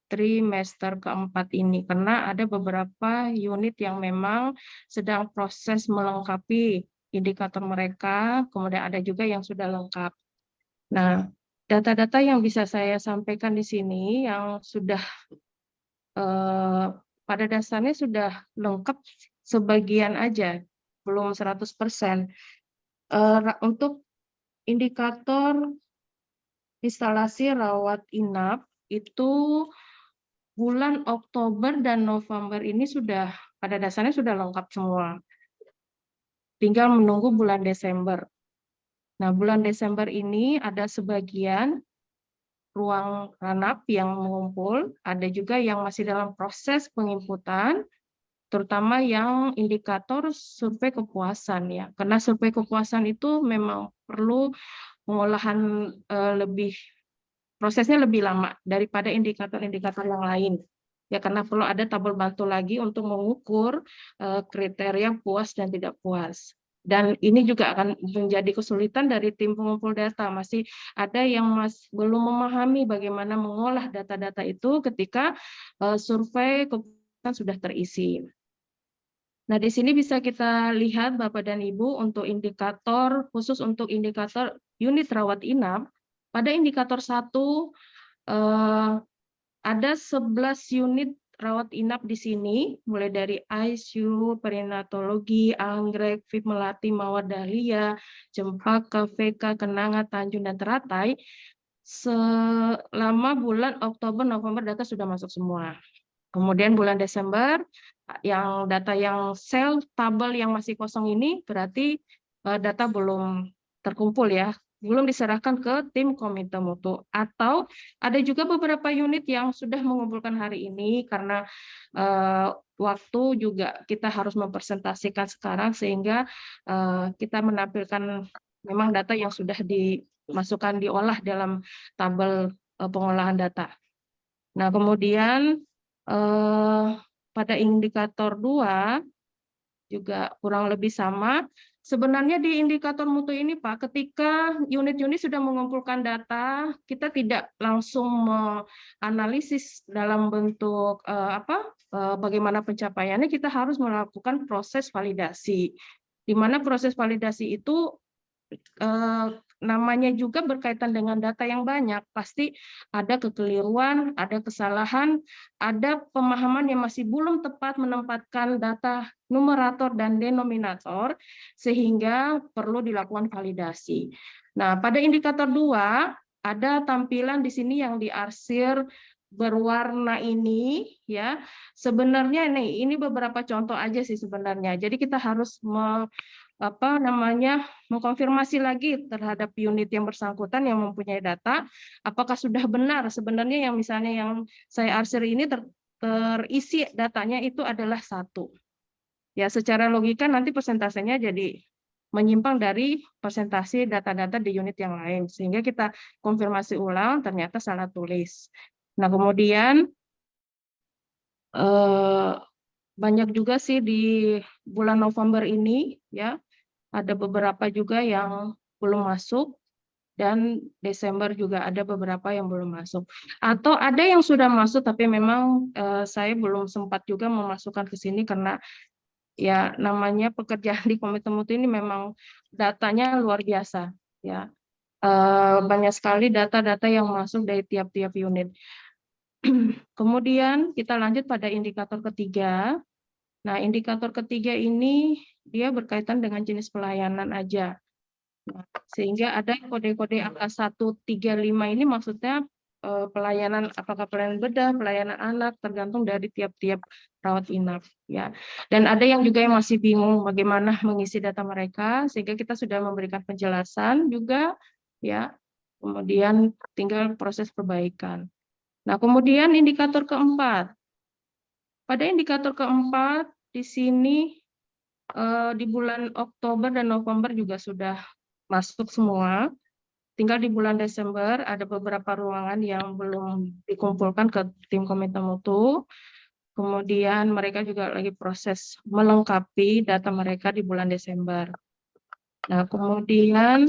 trimester keempat ini, karena ada beberapa unit yang memang sedang proses melengkapi indikator mereka, kemudian ada juga yang sudah lengkap. Nah, data-data yang bisa saya sampaikan di sini yang sudah pada dasarnya sudah lengkap sebagian aja, belum 100%. Untuk indikator instalasi rawat inap itu bulan Oktober dan November ini sudah pada dasarnya sudah lengkap semua. Tinggal menunggu bulan Desember. Nah, bulan Desember ini ada sebagian ruang ranap yang mengumpul, ada juga yang masih dalam proses penginputan, terutama yang indikator survei kepuasan ya. Karena survei kepuasan itu memang perlu pengolahan prosesnya lebih lama daripada indikator-indikator yang lain. Ya, karena perlu ada tabel bantu lagi untuk mengukur kriteria puas dan tidak puas. Dan ini juga akan menjadi kesulitan dari tim pengumpul data. Masih ada yang belum memahami bagaimana mengolah data-data itu ketika survei kepuasan sudah terisi. Nah, di sini bisa kita lihat Bapak dan Ibu untuk indikator, khusus untuk indikator unit rawat inap, pada indikator 1 ada 11 unit rawat inap di sini, mulai dari ICU, perinatologi, Anggrek, VIP Melati, Mawar Dahlia, Cempaka, VK, Kenanga, Tanjung, dan Teratai. Selama bulan Oktober, November data sudah masuk semua. Kemudian bulan Desember, yang data yang sel tabel yang masih kosong ini berarti data belum terkumpul ya, belum diserahkan ke tim komite mutu. Atau ada juga beberapa unit yang sudah mengumpulkan hari ini karena waktu juga kita harus mempresentasikan sekarang sehingga kita menampilkan memang data yang sudah dimasukkan diolah dalam tabel pengolahan data. Nah, kemudian pada indikator 2 juga kurang lebih sama. Sebenarnya di indikator mutu ini Pak, ketika unit-unit sudah mengumpulkan data, kita tidak langsung menganalisis dalam bentuk bagaimana pencapaiannya, kita harus melakukan proses validasi. Di mana proses validasi itu namanya juga berkaitan dengan data yang banyak, pasti ada kekeliruan, ada kesalahan, ada pemahaman yang masih belum tepat menempatkan data numerator dan denominator, sehingga perlu dilakukan validasi. Nah, pada indikator 2, ada tampilan di sini yang diarsir berwarna ini, ya. Sebenarnya ini beberapa contoh aja sih sebenarnya. Jadi kita harus mengkonfirmasi lagi terhadap unit yang bersangkutan yang mempunyai data, apakah sudah benar sebenarnya yang misalnya yang saya arsir ini terisi datanya itu adalah 1. Ya, secara logika nanti persentasenya jadi menyimpang dari persentase data-data di unit yang lain, sehingga kita konfirmasi ulang ternyata salah tulis. Nah, kemudian banyak juga sih di bulan November ini ya, ada beberapa juga yang belum masuk, dan Desember juga ada beberapa yang belum masuk. Atau ada yang sudah masuk tapi memang saya belum sempat juga memasukkan ke sini karena ya namanya pekerjaan di komite mutu ini memang datanya luar biasa ya. Banyak sekali data-data yang masuk dari tiap-tiap unit. Kemudian kita lanjut pada indikator ketiga. Nah, indikator ketiga ini dia berkaitan dengan jenis pelayanan aja. Nah, sehingga ada kode-kode angka 135 ini maksudnya pelayanan, apakah pelayanan bedah, pelayanan anak, tergantung dari tiap-tiap rawat inap ya. Dan ada yang juga yang masih bingung bagaimana mengisi data mereka, sehingga kita sudah memberikan penjelasan juga ya. Kemudian tinggal proses perbaikan. Nah, kemudian indikator keempat. Pada indikator keempat di sini di bulan Oktober dan November juga sudah masuk semua. Tinggal di bulan Desember ada beberapa ruangan yang belum dikumpulkan ke tim komite mutu. Kemudian mereka juga lagi proses melengkapi data mereka di bulan Desember. Nah, kemudian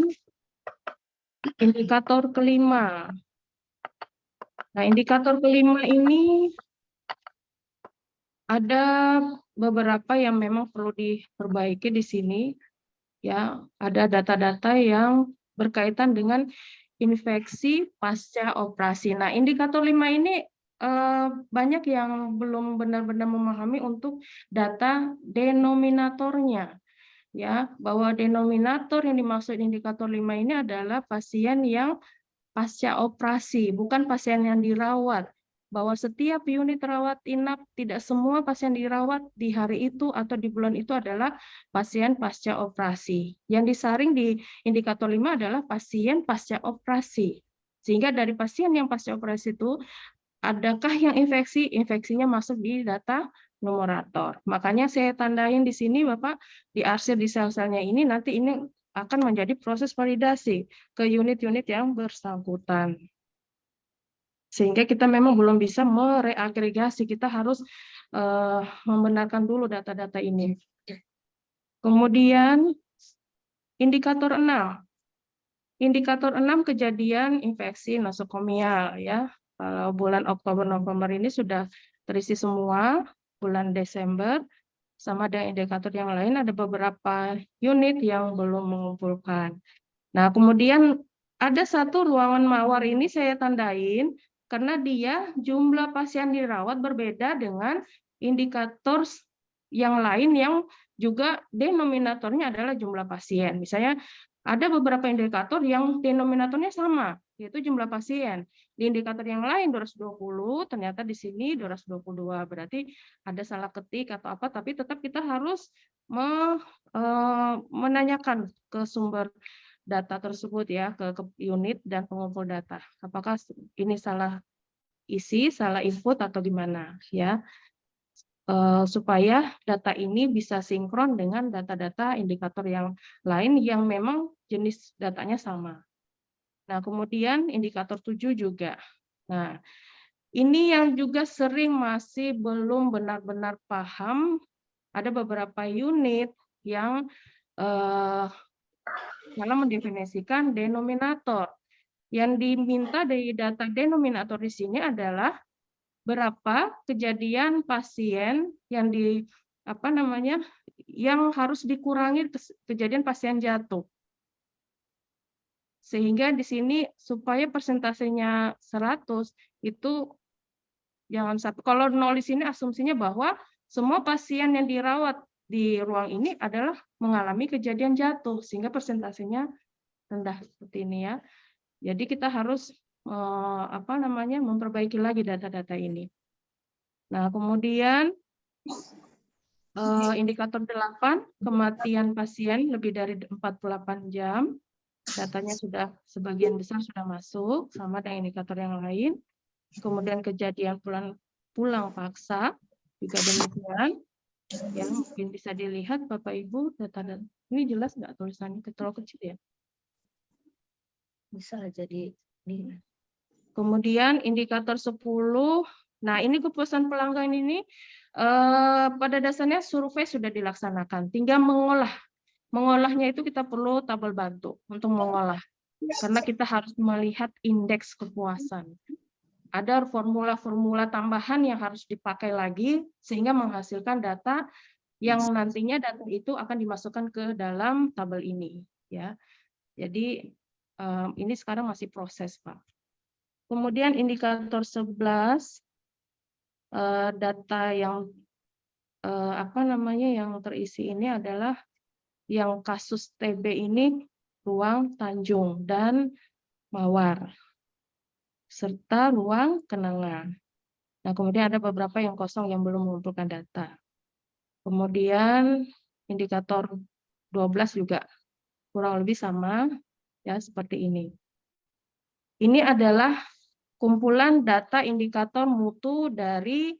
indikator kelima. Nah, indikator kelima ini ada beberapa yang memang perlu diperbaiki di sini. Ya, ada data-data yang berkaitan dengan infeksi pasca operasi. Nah, indikator 5 ini banyak yang belum benar-benar memahami untuk data denominatornya. Ya, bahwa denominator yang dimaksud indikator 5 ini adalah pasien yang pasca operasi, bukan pasien yang dirawat. bahwa setiap unit rawat inap, tidak semua pasien dirawat di hari itu atau di bulan itu adalah pasien pasca operasi. Yang disaring di indikator 5 adalah pasien pasca operasi. Sehingga dari pasien yang pasca operasi itu, adakah yang infeksi? Infeksinya masuk di data numerator. Makanya saya tandain di sini Bapak, di arsir di sel-selnya ini, nanti ini akan menjadi proses validasi ke unit-unit yang bersangkutan. Sehingga kita memang belum bisa mereagregasi, kita harus membenarkan dulu data-data ini. Kemudian indikator 6. Indikator 6 kejadian infeksi nosokomial ya. Kalau bulan Oktober November ini sudah terisi semua, bulan Desember sama dengan indikator yang lain ada beberapa unit yang belum mengumpulkan. Nah, kemudian ada satu ruangan mawar ini saya tandain karena dia jumlah pasien dirawat berbeda dengan indikator yang lain yang juga denominatornya adalah jumlah pasien. Misalnya ada beberapa indikator yang denominatornya sama, yaitu jumlah pasien. Di indikator yang lain 220, ternyata di sini 222. Berarti ada salah ketik atau apa, tapi tetap kita harus menanyakan ke sumber data tersebut ya, ke unit dan pengumpul data. Apakah ini salah isi, salah input atau gimana ya. Supaya data ini bisa sinkron dengan data-data indikator yang lain yang memang jenis datanya sama. Nah, kemudian indikator 7 juga. Nah, ini yang juga sering masih belum benar-benar paham. Ada beberapa unit yang dalam mendefinisikan denominator. Yang diminta dari data denominator di sini adalah berapa kejadian pasien yang yang harus dikurangi kejadian pasien jatuh. Sehingga di sini supaya persentasenya 100 itu jangan sampai, kalau 0 di sini asumsinya bahwa semua pasien yang dirawat di ruang ini adalah mengalami kejadian jatuh sehingga persentasenya rendah seperti ini ya. Jadi kita harus memperbaiki lagi data-data ini. Nah, kemudian indikator 8, kematian pasien lebih dari 48 jam. Datanya sudah sebagian besar sudah masuk, sama dengan indikator yang lain. Kemudian kejadian pulang paksa, juga demikian. Ya, mungkin bisa dilihat Bapak Ibu, data ini jelas nggak tulisannya terlalu kecil ya? Bisa jadi ini. Kemudian indikator 10, nah ini kepuasan pelanggan ini pada dasarnya survei sudah dilaksanakan, tinggal mengolah. Mengolahnya itu kita perlu tabel bantu untuk mengolah, karena kita harus melihat indeks kepuasan. Ada formula-formula tambahan yang harus dipakai lagi, sehingga menghasilkan data yang nantinya data itu akan dimasukkan ke dalam tabel ini. Ya, jadi ini sekarang masih proses, Pak. Kemudian indikator 11, data yang yang terisi ini adalah yang kasus TB ini ruang Tanjung dan Mawar, serta ruang Kenangan. Nah, kemudian ada beberapa yang kosong yang belum mengumpulkan data. Kemudian indikator 12 juga kurang lebih sama, ya seperti ini. Ini adalah kumpulan data indikator mutu dari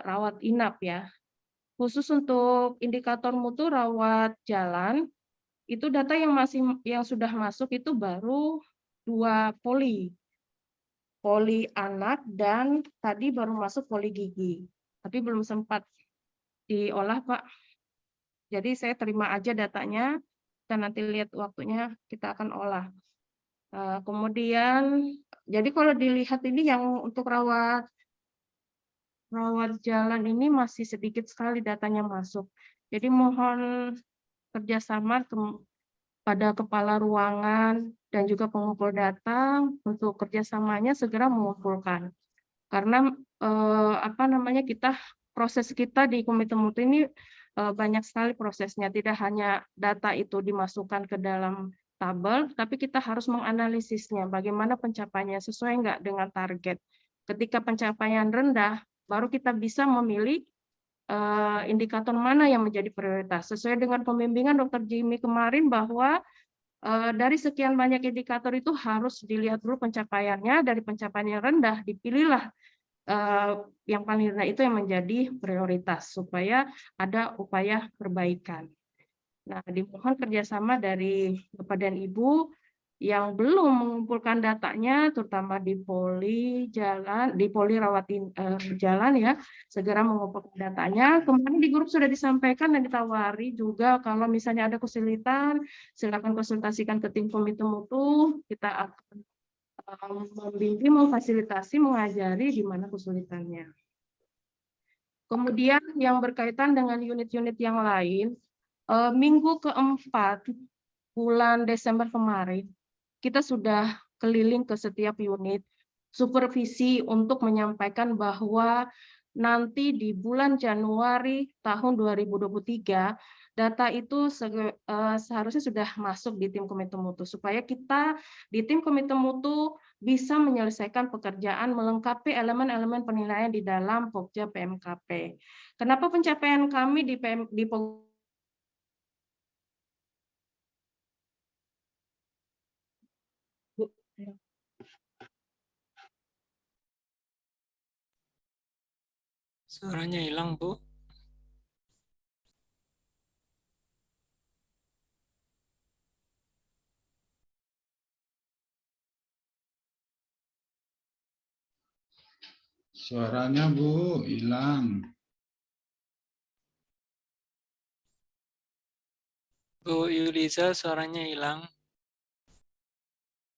rawat inap ya. Khusus untuk indikator mutu rawat jalan, itu data yang sudah masuk itu baru 2 poli. Poli anak dan tadi baru masuk poli gigi. Tapi belum sempat diolah, Pak. Jadi saya terima aja datanya, kita nanti lihat waktunya kita akan olah. Kemudian, jadi kalau dilihat ini yang untuk rawat jalan ini masih sedikit sekali datanya masuk. Jadi mohon kerjasama pada kepala ruangan dan juga pengumpul data untuk kerjasamanya segera mengumpulkan. Karena proses kita di Komite Mutu ini banyak sekali prosesnya. Tidak hanya data itu dimasukkan ke dalam tabel, tapi kita harus menganalisisnya. Bagaimana pencapaiannya, sesuai nggak dengan target. Ketika pencapaian rendah, baru kita bisa memilih indikator mana yang menjadi prioritas. Sesuai dengan pembimbingan Dr. Jimmy kemarin bahwa dari sekian banyak indikator itu harus dilihat dulu pencapaiannya, dari pencapaian yang rendah dipilihlah yang paling rendah itu yang menjadi prioritas supaya ada upaya perbaikan. Nah, dimohon kerjasama dari Bapak dan Ibu yang belum mengumpulkan datanya, terutama di poli rawat jalan ya, segera mengumpulkan datanya. Kemarin di grup sudah disampaikan dan ditawari juga kalau misalnya ada kesulitan, silakan konsultasikan ke tim komite mutu. Kita akan membimbing, memfasilitasi, mengajari di mana kesulitannya. Kemudian yang berkaitan dengan unit-unit yang lain, minggu keempat bulan Desember kemarin, kita sudah keliling ke setiap unit supervisi untuk menyampaikan bahwa nanti di bulan Januari tahun 2023 data itu seharusnya sudah masuk di tim komite mutu supaya kita di tim komite mutu bisa menyelesaikan pekerjaan melengkapi elemen-elemen penilaian di dalam Pokja PMKP. Kenapa pencapaian kami di Suaranya hilang, Bu. Suaranya Bu hilang. Bu Yuliza, suaranya hilang.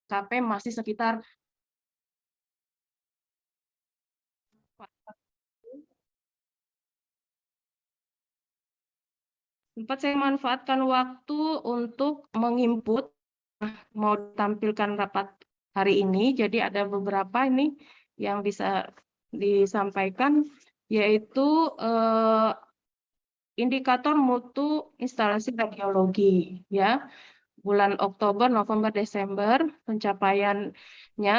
KP masih sekitar sempat saya manfaatkan waktu untuk menginput mau tampilkan rapat hari ini, jadi ada beberapa ini yang bisa disampaikan, yaitu indikator mutu instalasi radiologi, ya. Bulan Oktober, November, Desember pencapaiannya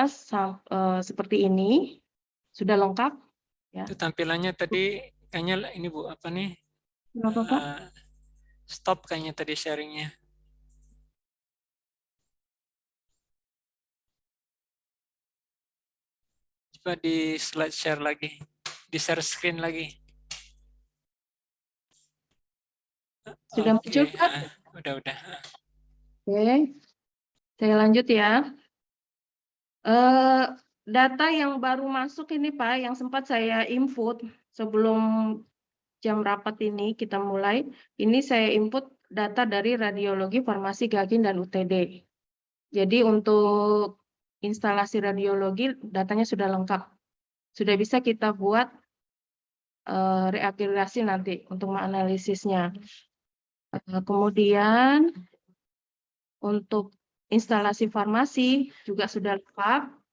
seperti ini, sudah lengkap. Ya. Itu tampilannya tadi kayaknya ini Bu, apa nih? Kenapa, Pak? Stop kayaknya tadi sharingnya. Coba di slide share lagi, di share screen lagi. Sudah muncul, Pak? Udah. Oke, saya lanjut ya. Data yang baru masuk ini Pak, yang sempat saya input sebelum jam rapat ini kita mulai, ini saya input data dari radiologi, farmasi, gagin, dan UTD. Jadi untuk instalasi radiologi datanya sudah lengkap. Sudah bisa kita buat reagregasi nanti untuk menganalisisnya. Kemudian untuk instalasi farmasi juga sudah lengkap.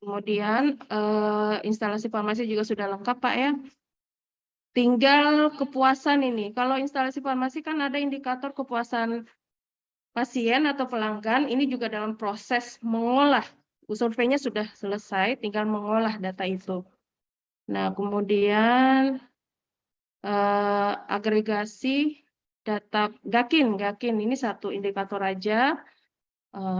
Kemudian instalasi farmasi juga sudah lengkap Pak ya. Tinggal kepuasan ini. Kalau instalasi farmasi kan ada indikator kepuasan pasien atau pelanggan. Ini juga dalam proses mengolah. Surveinya sudah selesai, tinggal mengolah data itu. Nah, kemudian agregasi data Gakin ini satu indikator aja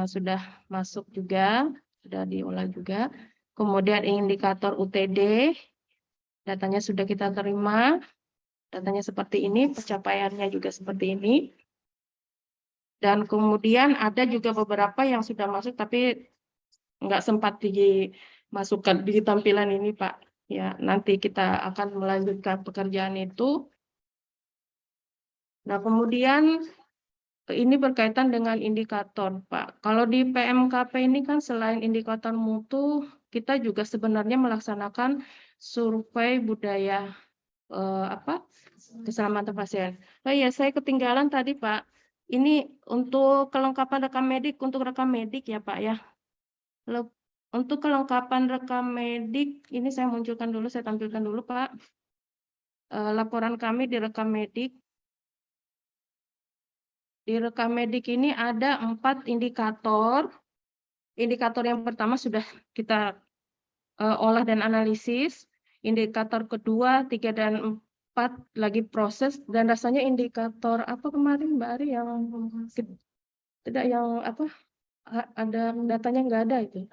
sudah masuk juga, sudah diolah juga. Kemudian indikator UTD, datanya sudah kita terima, datanya seperti ini, pencapaiannya juga seperti ini. Dan kemudian ada juga beberapa yang sudah masuk tapi nggak sempat dimasukkan di tampilan ini Pak. Ya, nanti kita akan melanjutkan pekerjaan itu. Nah, kemudian ini berkaitan dengan indikator Pak. Kalau di PMKP ini kan selain indikator mutu, kita juga sebenarnya melaksanakan survei budaya keselamatan pasien. Oh iya, saya ketinggalan tadi Pak. Ini untuk kelengkapan rekam medik, untuk rekam medik ya Pak ya. Untuk kelengkapan rekam medik, ini saya munculkan dulu, saya tampilkan dulu Pak. laporan kami di rekam medik. Di rekam medik ini ada 4 indikator. Indikator yang pertama sudah kita olah dan analisis. Indikator kedua, 3 dan 4 lagi proses. Dan rasanya indikator apa kemarin Mbak Ari yang tidak yang apa? Ada datanya nggak ada itu.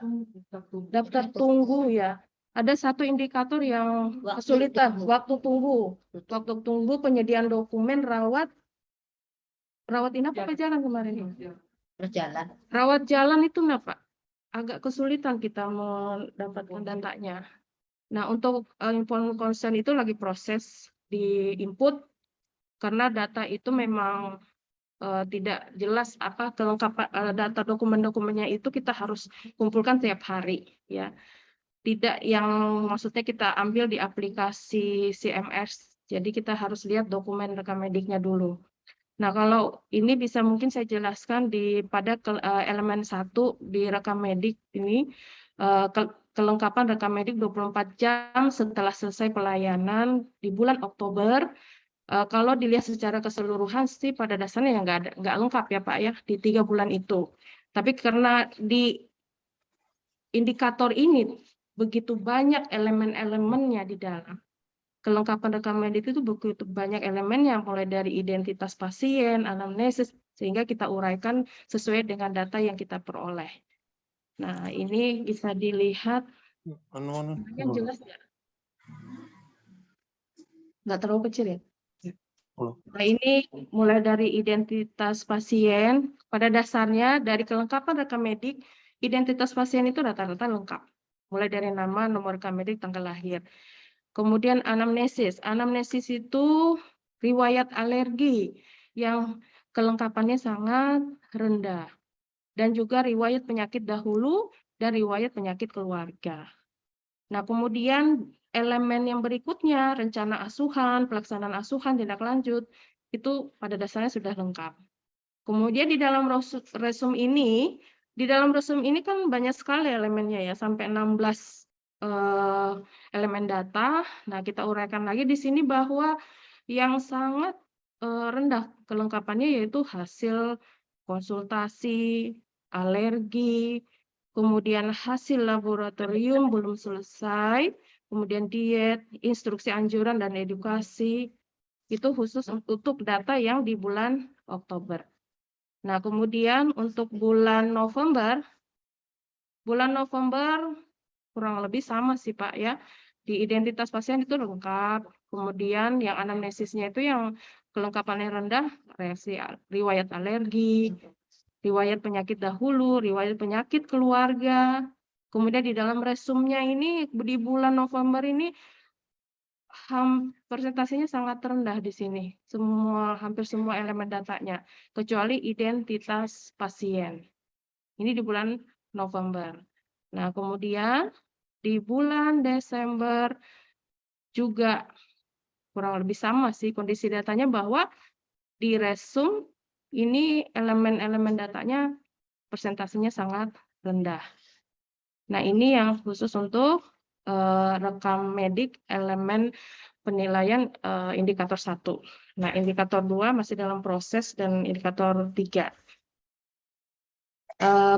Daftar tunggu ya. Ada satu indikator yang kesulitan, waktu tunggu. Waktu tunggu penyediaan dokumen rawat inap apa jalan kemarin? Berjalan. Rawat jalan itu kenapa? Agak kesulitan kita mendapatkan datanya. Nah, untuk inform consent itu lagi proses di input karena data itu memang tidak jelas apa kelengkapan data dokumen-dokumennya itu kita harus kumpulkan tiap hari ya. Tidak yang maksudnya kita ambil di aplikasi CMS. Jadi kita harus lihat dokumen rekam mediknya dulu. Nah, kalau ini bisa mungkin saya jelaskan pada elemen 1 di rekam medik ini kelengkapan rekam medik 24 jam setelah selesai pelayanan di bulan Oktober. Kalau dilihat secara keseluruhan sih pada dasarnya nggak lengkap ya Pak ya di 3 bulan itu. Tapi karena di indikator ini begitu banyak elemen-elemennya di dalam. Kelengkapan rekam medik itu begitu banyak elemennya, mulai dari identitas pasien, anamnesis, sehingga kita uraikan sesuai dengan data yang kita peroleh. Nah, ini bisa dilihat. Yang jelas ya? Nggak terlalu kecil ya? Nah, ini mulai dari identitas pasien, pada dasarnya dari kelengkapan rekam medik, identitas pasien itu rata-rata lengkap. Mulai dari nama, nomor rekam medik, tanggal lahir. Kemudian anamnesis. Anamnesis itu riwayat alergi yang kelengkapannya sangat rendah. Dan juga riwayat penyakit dahulu dan riwayat penyakit keluarga. Nah, kemudian elemen yang berikutnya, rencana asuhan, pelaksanaan asuhan, tindak lanjut, itu pada dasarnya sudah lengkap. Kemudian di dalam resum ini kan banyak sekali elemennya ya, sampai 16 elemen data. Nah, kita uraikan lagi di sini bahwa yang sangat rendah kelengkapannya yaitu hasil konsultasi, alergi, kemudian hasil laboratorium belum selesai, kemudian diet, instruksi anjuran dan edukasi, itu khusus untuk data yang di bulan Oktober. Nah, kemudian untuk bulan November kurang lebih sama sih Pak ya. Di identitas pasien itu lengkap. Kemudian yang anamnesisnya itu yang kelengkapannya rendah, reaksi riwayat alergi, riwayat penyakit dahulu, riwayat penyakit keluarga. Kemudian di dalam resumnya ini di bulan November ini persentasenya sangat rendah di sini. Hampir semua elemen datanya, kecuali identitas pasien. Ini di bulan November. Nah, kemudian di bulan Desember juga kurang lebih sama sih kondisi datanya bahwa di resum ini elemen-elemen datanya persentasenya sangat rendah. Nah, ini yang khusus untuk rekam medik elemen penilaian indikator 1. Nah, indikator 2 masih dalam proses dan indikator 3.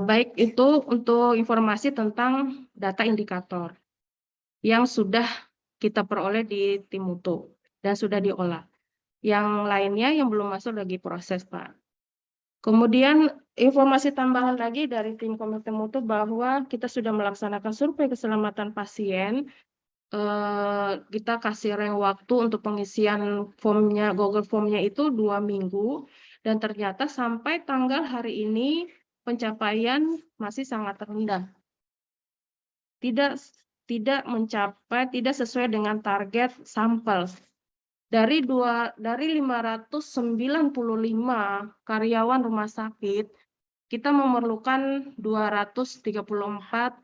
Baik itu untuk informasi tentang data indikator yang sudah kita peroleh di tim mutu dan sudah diolah. Yang lainnya yang belum masuk lagi proses, Pak. Kemudian informasi tambahan lagi dari tim komite mutu bahwa kita sudah melaksanakan survei keselamatan pasien. Kita kasih rentang waktu untuk pengisian formnya, Google Form-nya itu 2 minggu, dan ternyata sampai tanggal hari ini pencapaian masih sangat rendah. Tidak sesuai dengan target sampel. Dari 595 karyawan rumah sakit, kita memerlukan 234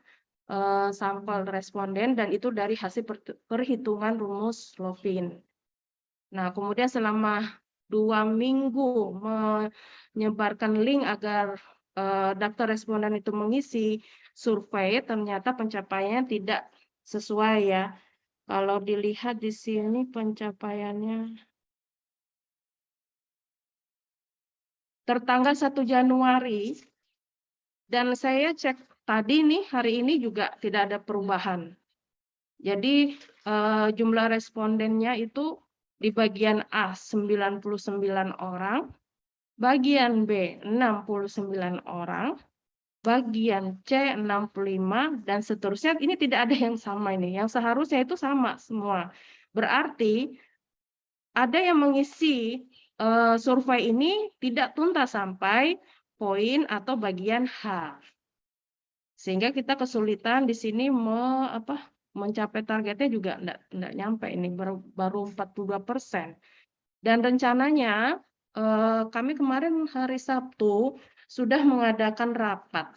sampel responden, dan itu dari hasil perhitungan rumus Lovin. Nah, kemudian selama 2 minggu menyebarkan link agar daftar responden itu mengisi survei, ternyata pencapaiannya tidak sesuai ya. Kalau dilihat di sini pencapaiannya tertanggal 1 Januari, dan saya cek tadi nih, hari ini juga tidak ada perubahan. Jadi jumlah respondennya itu di bagian A 99 orang, bagian B 69 orang, bagian C 65 dan seterusnya. Ini tidak ada yang sama ini. Yang seharusnya itu sama semua. Berarti ada yang mengisi survei ini tidak tuntas sampai poin atau bagian H. Sehingga kita kesulitan di sini mencapai targetnya juga enggak nyampe ini, baru 42%. Dan rencananya kami kemarin hari Sabtu sudah mengadakan rapat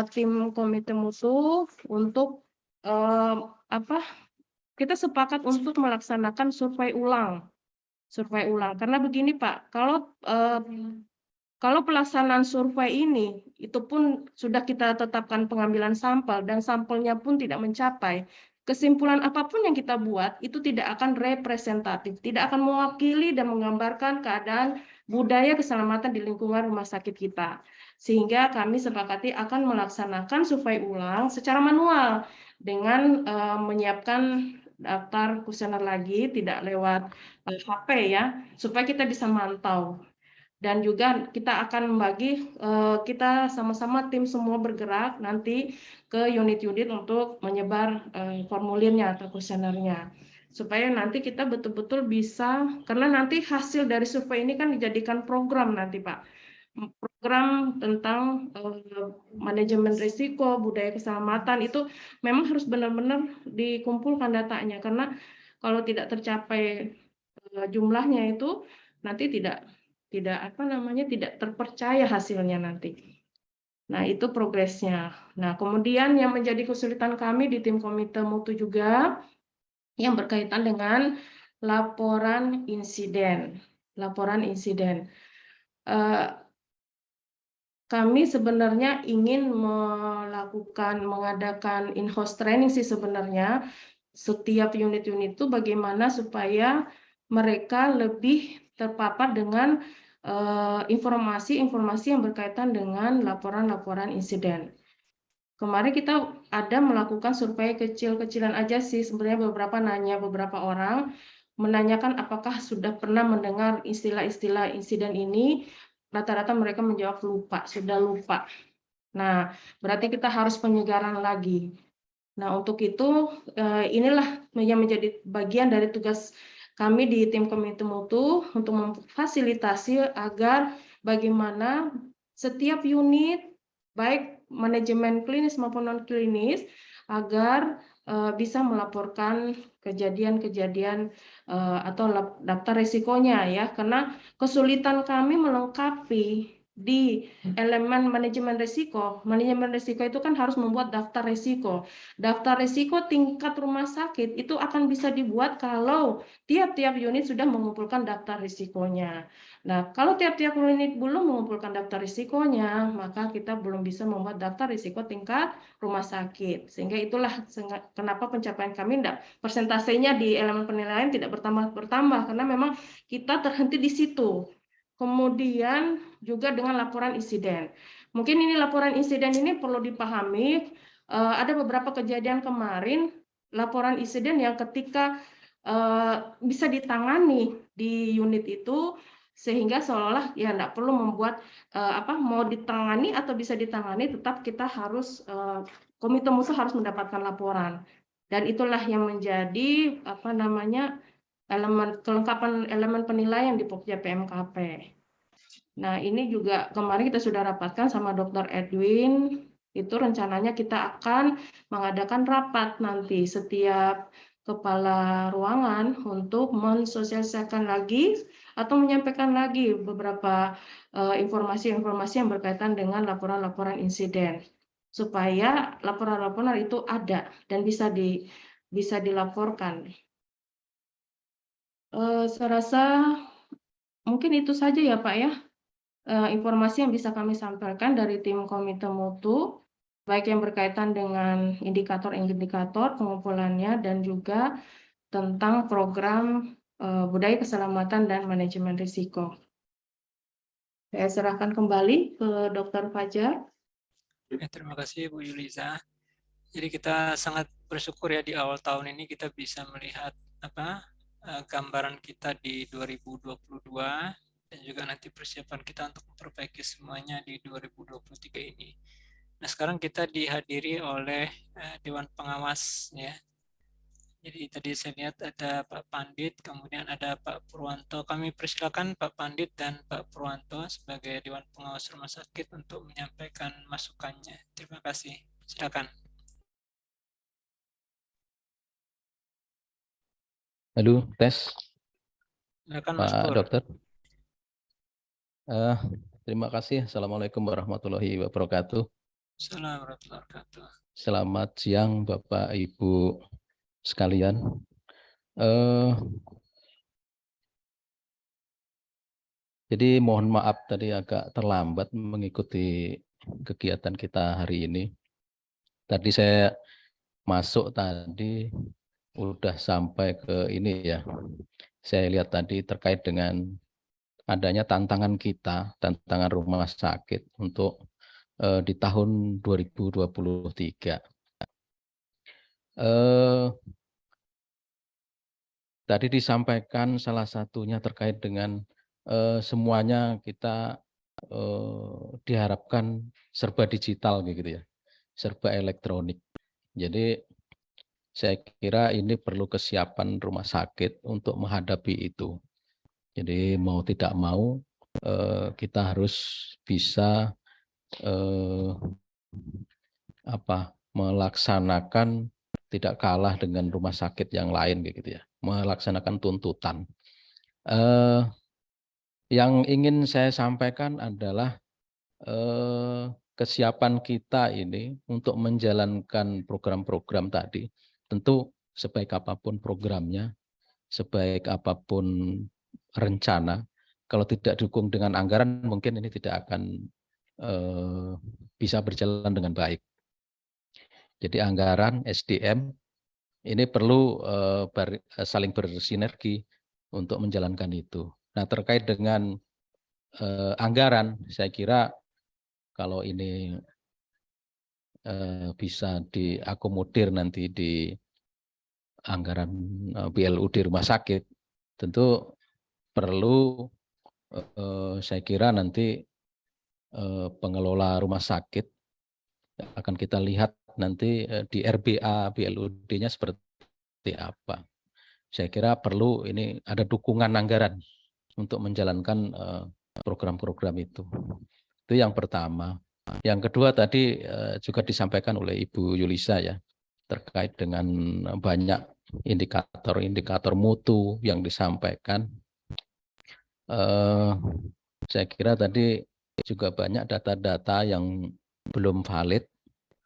tim komite mutu untuk kita sepakat untuk melaksanakan survei ulang. Karena begini Pak, kalau pelaksanaan survei ini itu pun sudah kita tetapkan pengambilan sampel dan sampelnya pun tidak mencapai, kesimpulan apapun yang kita buat itu tidak akan representatif, tidak akan mewakili dan menggambarkan keadaan budaya keselamatan di lingkungan rumah sakit kita. Sehingga kami sepakati akan melaksanakan survei ulang secara manual dengan menyiapkan daftar kuesioner lagi, tidak lewat HP ya, supaya kita bisa mantau. Dan juga kita akan membagi, kita sama-sama tim semua bergerak nanti ke unit-unit untuk menyebar formulirnya atau kuesionernya. Supaya nanti kita betul-betul bisa, karena nanti hasil dari survei ini kan dijadikan program nanti Pak. Program tentang manajemen risiko, budaya keselamatan itu memang harus benar-benar dikumpulkan datanya. Karena kalau tidak tercapai jumlahnya itu nanti tidak terpercaya hasilnya nanti. Nah, itu progresnya. Nah, kemudian yang menjadi kesulitan kami di tim komite mutu juga yang berkaitan dengan laporan insiden. Kami sebenarnya ingin mengadakan in-house training sih sebenarnya. Setiap unit-unit itu bagaimana supaya mereka lebih terpapar dengan informasi-informasi yang berkaitan dengan laporan-laporan insiden. Kemarin kita ada melakukan survei kecil-kecilan aja sih, sebenarnya beberapa orang menanyakan apakah sudah pernah mendengar istilah-istilah insiden ini. Rata-rata mereka menjawab sudah lupa. Nah, berarti kita harus penyegaran lagi. Nah, untuk itu inilah yang menjadi bagian dari tugas kami di tim komite mutu untuk memfasilitasi agar bagaimana setiap unit, baik manajemen klinis maupun non-klinis, agar bisa melaporkan kejadian-kejadian atau daftar risikonya ya, karena kesulitan kami melengkapi di elemen manajemen risiko. Manajemen risiko itu kan harus membuat daftar risiko. Daftar risiko tingkat rumah sakit itu akan bisa dibuat kalau tiap-tiap unit sudah mengumpulkan daftar risikonya. Nah, kalau tiap-tiap unit belum mengumpulkan daftar risikonya, maka kita belum bisa membuat daftar risiko tingkat rumah sakit. Sehingga itulah kenapa pencapaian kami persentasenya di elemen penilaian tidak bertambah karena memang kita terhenti di situ. Kemudian juga dengan laporan insiden. Mungkin ini laporan insiden ini perlu dipahami. Ada beberapa kejadian kemarin laporan insiden yang ketika bisa ditangani di unit itu, sehingga seolah ya tidak perlu membuat mau ditangani atau bisa ditangani, tetap kita harus komite mutu harus mendapatkan laporan. Dan itulah yang menjadi kelengkapan elemen penilaian di Pokja PMKP. Nah, ini juga kemarin kita sudah rapatkan sama Dr. Edwin. Itu rencananya kita akan mengadakan rapat nanti setiap kepala ruangan untuk mensosialisasikan lagi atau menyampaikan lagi beberapa informasi-informasi yang berkaitan dengan laporan-laporan insiden, supaya laporan-laporan itu ada dan bisa dilaporkan. Saya rasa mungkin itu saja ya Pak ya, informasi yang bisa kami sampaikan dari tim komite mutu. baik yang berkaitan dengan indikator-indikator pengumpulannya dan juga tentang program budaya keselamatan dan manajemen risiko. Saya serahkan kembali ke Dr. Fajar. Ya, terima kasih Bu Yuliza. Jadi kita sangat bersyukur ya di awal tahun ini kita bisa melihat gambaran kita di 2022 dan juga nanti persiapan kita untuk memperbaiki semuanya di 2023 ini. Nah, sekarang kita dihadiri oleh Dewan Pengawas ya. Jadi tadi saya lihat ada Pak Pandit, kemudian ada Pak Purwanto. Kami persilakan Pak Pandit dan Pak Purwanto sebagai Dewan Pengawas Rumah Sakit untuk menyampaikan masukannya. Terima kasih. Silakan. Halo, tes. Silakan Mas Pak Pur. Dokter. Terima kasih. Assalamualaikum warahmatullahi wabarakatuh. Assalamualaikum warahmatullahi wabarakatuh. Selamat siang Bapak Ibu sekalian. Jadi mohon maaf tadi agak terlambat mengikuti kegiatan kita hari ini. Tadi saya masuk tadi udah sampai ke ini ya. Saya lihat tadi terkait dengan adanya tantangan kita, tantangan rumah sakit untuk di tahun 2023. Tadi disampaikan salah satunya terkait dengan semuanya kita diharapkan serba digital gitu ya, serba elektronik. Jadi saya kira ini perlu kesiapan rumah sakit untuk menghadapi itu. Jadi mau tidak mau kita harus bisa melaksanakan tidak kalah dengan rumah sakit yang lain gitu ya, melaksanakan tuntutan. Yang ingin saya sampaikan adalah kesiapan kita ini untuk menjalankan program-program tadi. Tentu sebaik apapun programnya, sebaik apapun rencana, kalau tidak didukung dengan anggaran mungkin ini tidak akan bisa berjalan dengan baik. Jadi anggaran SDM ini perlu saling bersinergi untuk menjalankan itu. Nah, terkait dengan anggaran, saya kira kalau ini bisa diakomodir nanti di anggaran BLU di rumah sakit, tentu perlu saya kira nanti pengelola rumah sakit akan kita lihat nanti di RBA BLUD-nya seperti apa. Saya kira perlu ini ada dukungan anggaran untuk menjalankan program-program itu. Itu yang pertama. Yang kedua tadi juga disampaikan oleh Ibu Yulisa ya, terkait dengan banyak indikator-indikator mutu yang disampaikan. Saya kira tadi juga banyak data-data yang belum valid,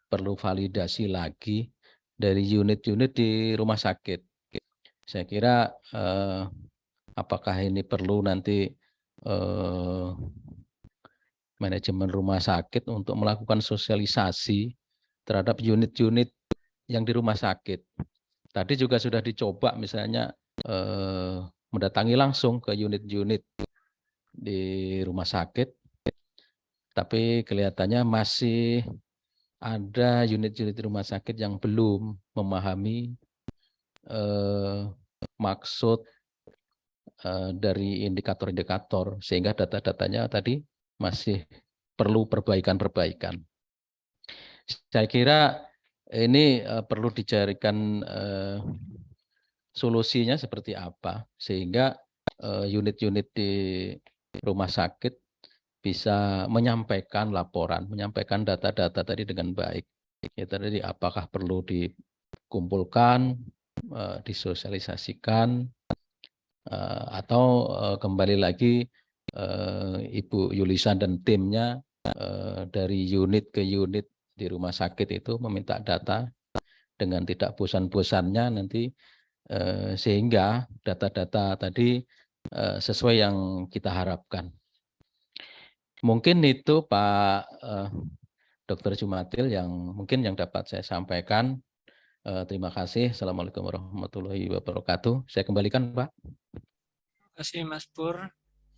perlu validasi lagi dari unit-unit di rumah sakit. Saya kira apakah ini perlu nanti manajemen rumah sakit untuk melakukan sosialisasi terhadap unit-unit yang di rumah sakit. Tadi juga sudah dicoba misalnya mendatangi langsung ke unit-unit di rumah sakit, tapi kelihatannya masih ada unit-unit di rumah sakit yang belum memahami maksud dari indikator-indikator, sehingga data-datanya tadi masih perlu perbaikan-perbaikan. Saya kira ini perlu dicarikan solusinya seperti apa, sehingga unit-unit di rumah sakit bisa menyampaikan laporan, menyampaikan data-data tadi dengan baik. Ya, tadi apakah perlu dikumpulkan, disosialisasikan, atau kembali lagi Ibu Yulisa dan timnya dari unit ke unit di rumah sakit itu meminta data dengan tidak bosan-bosannya nanti sehingga data-data tadi sesuai yang kita harapkan. Mungkin itu Pak Dr. Jumatil yang mungkin yang dapat saya sampaikan. Terima kasih. Assalamualaikum warahmatullahi wabarakatuh. Saya kembalikan, Pak. Terima kasih Mas Pur.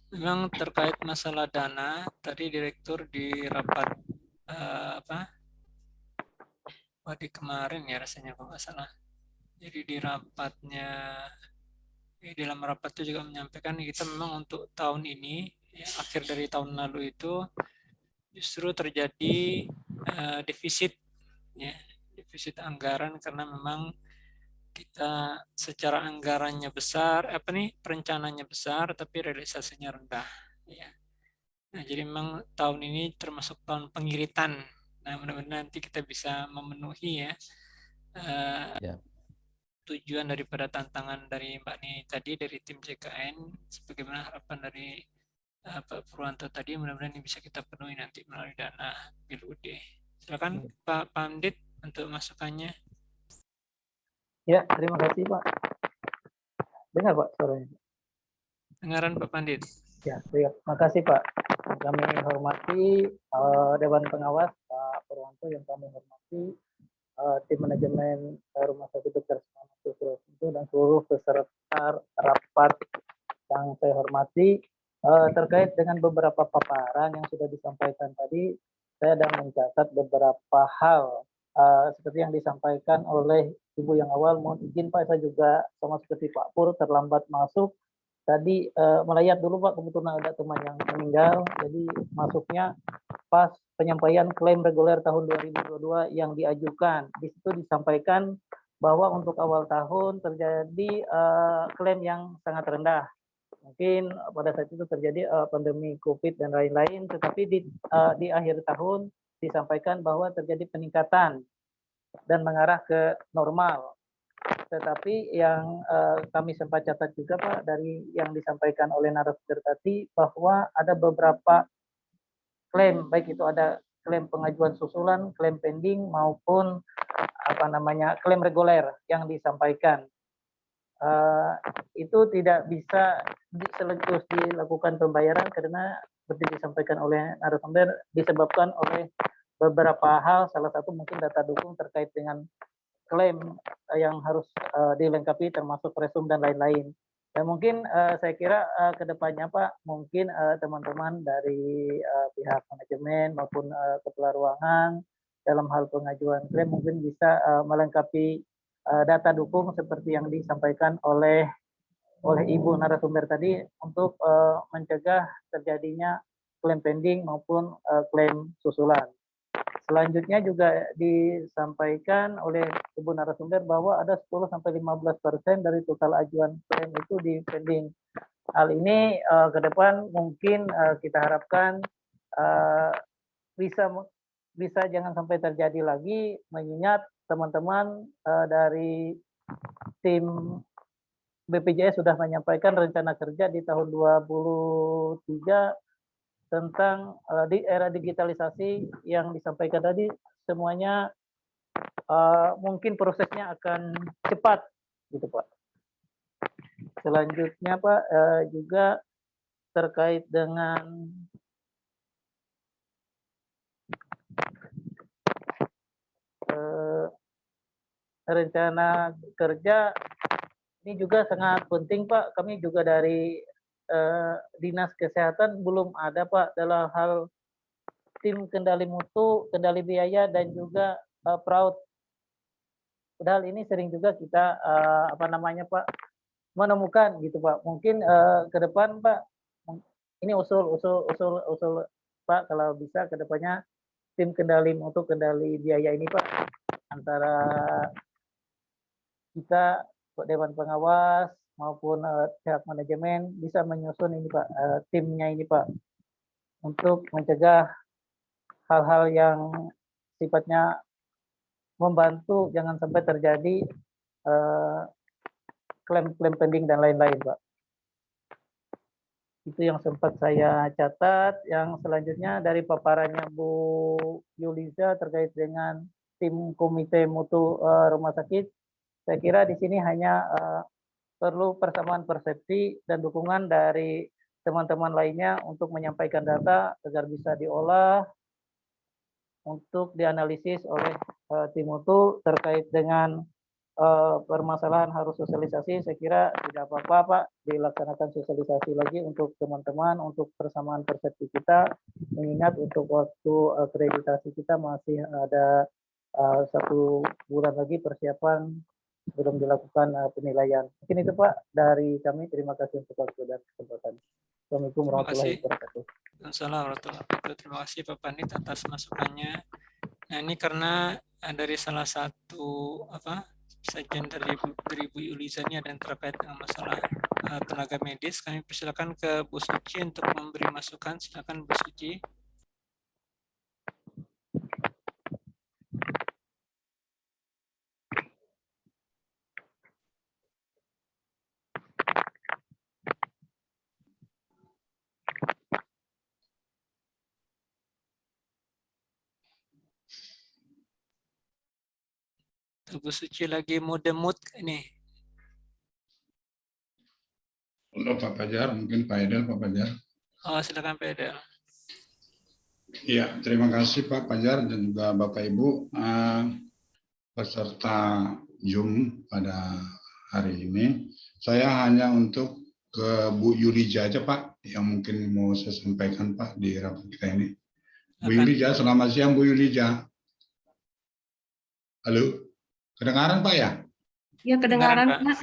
Memang terkait masalah dana, tadi Direktur di rapat di kemarin ya rasanya kalau nggak salah. Jadi di rapatnya, dalam rapat itu juga menyampaikan kita memang untuk tahun ini, ya, akhir dari tahun lalu itu justru terjadi defisit, ya, defisit anggaran karena memang kita secara anggarannya besar, perencananya besar, tapi realisasinya rendah. Ya. Nah, jadi memang tahun ini termasuk tahun pengiritan. Nah, mudah-mudahan nanti kita bisa memenuhi ya Ya. tujuan daripada tantangan dari Mbak Ni tadi dari tim JKN, sebagaimana harapan dari Pak Purwanto tadi, mudah-mudahan ini bisa kita penuhi nanti melalui dana BLUD. Silakan Pak Pandit untuk masukannya. Ya, terima kasih Pak. Dengar Pak suaranya? Dengaran Pak Pandit. Ya, terima kasih Pak. Kami hormati Dewan Pengawas Pak Purwanto, yang kami hormati tim manajemen Rumah Sakit Dr. Sulianto dan seluruh peserta rapat yang saya hormati. Terkait dengan beberapa paparan yang sudah disampaikan tadi, saya sedang mencatat beberapa hal seperti yang disampaikan oleh Ibu yang awal. Mohon izin Pak, saya juga sama seperti Pak Pur terlambat masuk. Tadi melayat dulu Pak, kebetulan ada teman yang meninggal, jadi masuknya pas penyampaian klaim reguler tahun 2022 yang diajukan. Di situ disampaikan bahwa untuk awal tahun terjadi klaim yang sangat rendah. Mungkin pada saat itu terjadi pandemi COVID dan lain-lain, tetapi di akhir tahun disampaikan bahwa terjadi peningkatan dan mengarah ke normal. Tetapi yang kami sempat catat juga Pak dari yang disampaikan oleh narasumber tadi, bahwa ada beberapa klaim, baik itu ada klaim pengajuan susulan, klaim pending maupun klaim reguler yang disampaikan. Itu tidak bisa sekaligus dilakukan pembayaran karena seperti disampaikan oleh narasumber disebabkan oleh beberapa hal, salah satu mungkin data dukung terkait dengan klaim yang harus dilengkapi termasuk resum dan lain-lain. Dan mungkin saya kira kedepannya Pak, mungkin teman-teman dari pihak manajemen maupun kepala ruangan dalam hal pengajuan klaim mungkin bisa melengkapi data dukung seperti yang disampaikan oleh Ibu narasumber tadi untuk mencegah terjadinya klaim pending maupun klaim susulan. Selanjutnya juga disampaikan oleh Ibu narasumber bahwa ada 10-15% dari total ajuan klaim itu di pending. Hal ini ke depan mungkin kita harapkan bisa jangan sampai terjadi lagi, mengingat teman-teman dari tim BPJS sudah menyampaikan rencana kerja di tahun 2023 tentang di era digitalisasi yang disampaikan tadi, semuanya mungkin prosesnya akan cepat gitu Pak. Selanjutnya Pak, juga terkait dengan rencana kerja ini juga sangat penting Pak. Kami juga dari Dinas Kesehatan belum ada Pak dalam hal tim kendali mutu, kendali biaya dan juga PRAUD. Padahal ini sering juga kita Pak menemukan gitu Pak. Mungkin ke depan Pak, ini usul Pak, kalau bisa ke depannya tim kendali mutu, kendali biaya ini Pak, antara kita Dewan Pengawas maupun pihak manajemen bisa menyusun ini Pak, timnya ini Pak, untuk mencegah hal-hal yang sifatnya membantu jangan sampai terjadi klaim-klaim pending dan lain-lain Pak. Itu yang sempat saya catat. Yang selanjutnya dari paparannya Bu Yuliza terkait dengan tim komite mutu rumah sakit, saya kira di sini hanya perlu persamaan persepsi dan dukungan dari teman-teman lainnya untuk menyampaikan data agar bisa diolah untuk dianalisis oleh tim mutu terkait dengan permasalahan harus sosialisasi. Saya kira tidak apa-apa Pak dilaksanakan sosialisasi lagi untuk teman-teman, untuk persamaan persepsi kita, mengingat untuk waktu akreditasi kita masih ada 1 bulan lagi persiapan belum dilakukan penilaian. Mungkin itu Pak dari kami. Terima kasih untuk waktu dan kesempatan. Assalamualaikum warahmatullahi wabarakatuh. Assalamualaikum warahmatullahi wabarakatuh. Terima kasih Pak Pandit atas masukannya. Nah, ini karena dari salah satu sajian dari Bu Yuliza ini ada yang terkait dengan masalah tenaga medis. Kami persilakan ke Bu Suci untuk memberi masukan. Silakan Bu Suci. Bu Suci lagi mode ini. Untuk Pak Fajar, mungkin Pak Edel, Pak Fajar. Oh, silakan Pak Edel. Iya, terima kasih Pak Fajar dan juga Bapak Ibu peserta Zoom pada hari ini. Saya hanya untuk ke Bu Yulija aja Pak, yang mungkin mau saya sampaikan Pak di rapat kita ini. Bu Yulija, selamat siang Bu Yulija. Halo, kedengaran Pak ya? Ya, kedengaran Pak.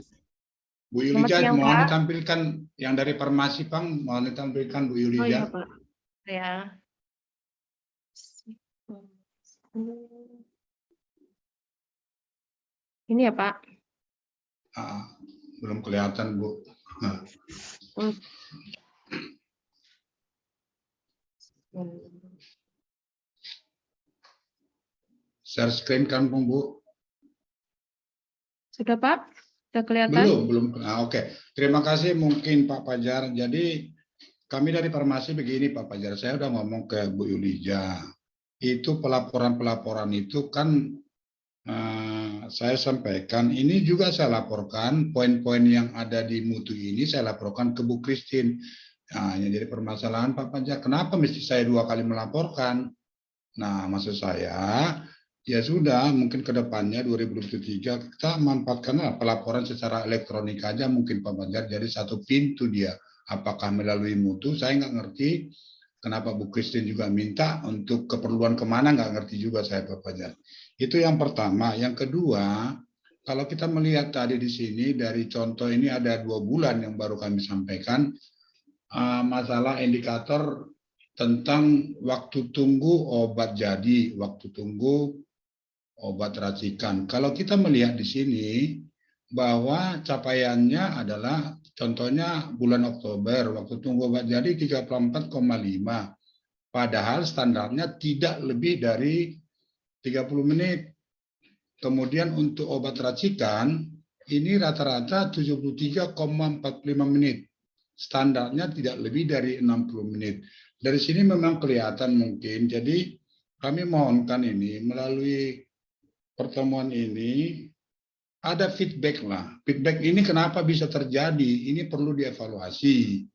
Bu Yulija, mohon ditampilkan yang dari Permasi Pak, mohon ditampilkan Bu Yulija. Oh iya Pak. Ya. Ini ya Pak. Belum kelihatan Bu. Share screen kan Bu? Sudah Pak? Sudah kelihatan? Belum. Oke. Terima kasih mungkin Pak Fajar. Jadi kami dari Permasi begini Pak Fajar, saya udah ngomong ke Bu Yulija. Itu pelaporan itu kan saya sampaikan, ini juga saya laporkan, poin-poin yang ada di mutu ini saya laporkan ke Bu Christine. Nah, jadi permasalahan Pak Fajar, kenapa mesti saya 2 kali melaporkan? Nah, maksud saya, ya sudah, mungkin ke depannya 2023 kita manfaatkan pelaporan secara elektronik aja mungkin Pak Fajar, jadi 1 pintu dia. Apakah melalui mutu, saya nggak ngerti. Kenapa Bu Christine juga minta untuk keperluan kemana, nggak ngerti juga saya Pak Fajar. Itu yang pertama. Yang kedua, kalau kita melihat tadi di sini dari contoh ini ada 2 bulan yang baru kami sampaikan, masalah indikator tentang waktu tunggu obat jadi, waktu tunggu obat racikan. Kalau kita melihat di sini bahwa capaiannya adalah contohnya bulan Oktober, waktu tunggu obat jadi 34,5. Padahal standarnya tidak lebih dari 30 menit. Kemudian untuk obat racikan, ini rata-rata 73,45 menit. Standarnya tidak lebih dari 60 menit. Dari sini memang kelihatan mungkin. Jadi kami mohonkan ini melalui pertemuan ini, ada feedback lah. Feedback ini kenapa bisa terjadi? Ini perlu dievaluasi.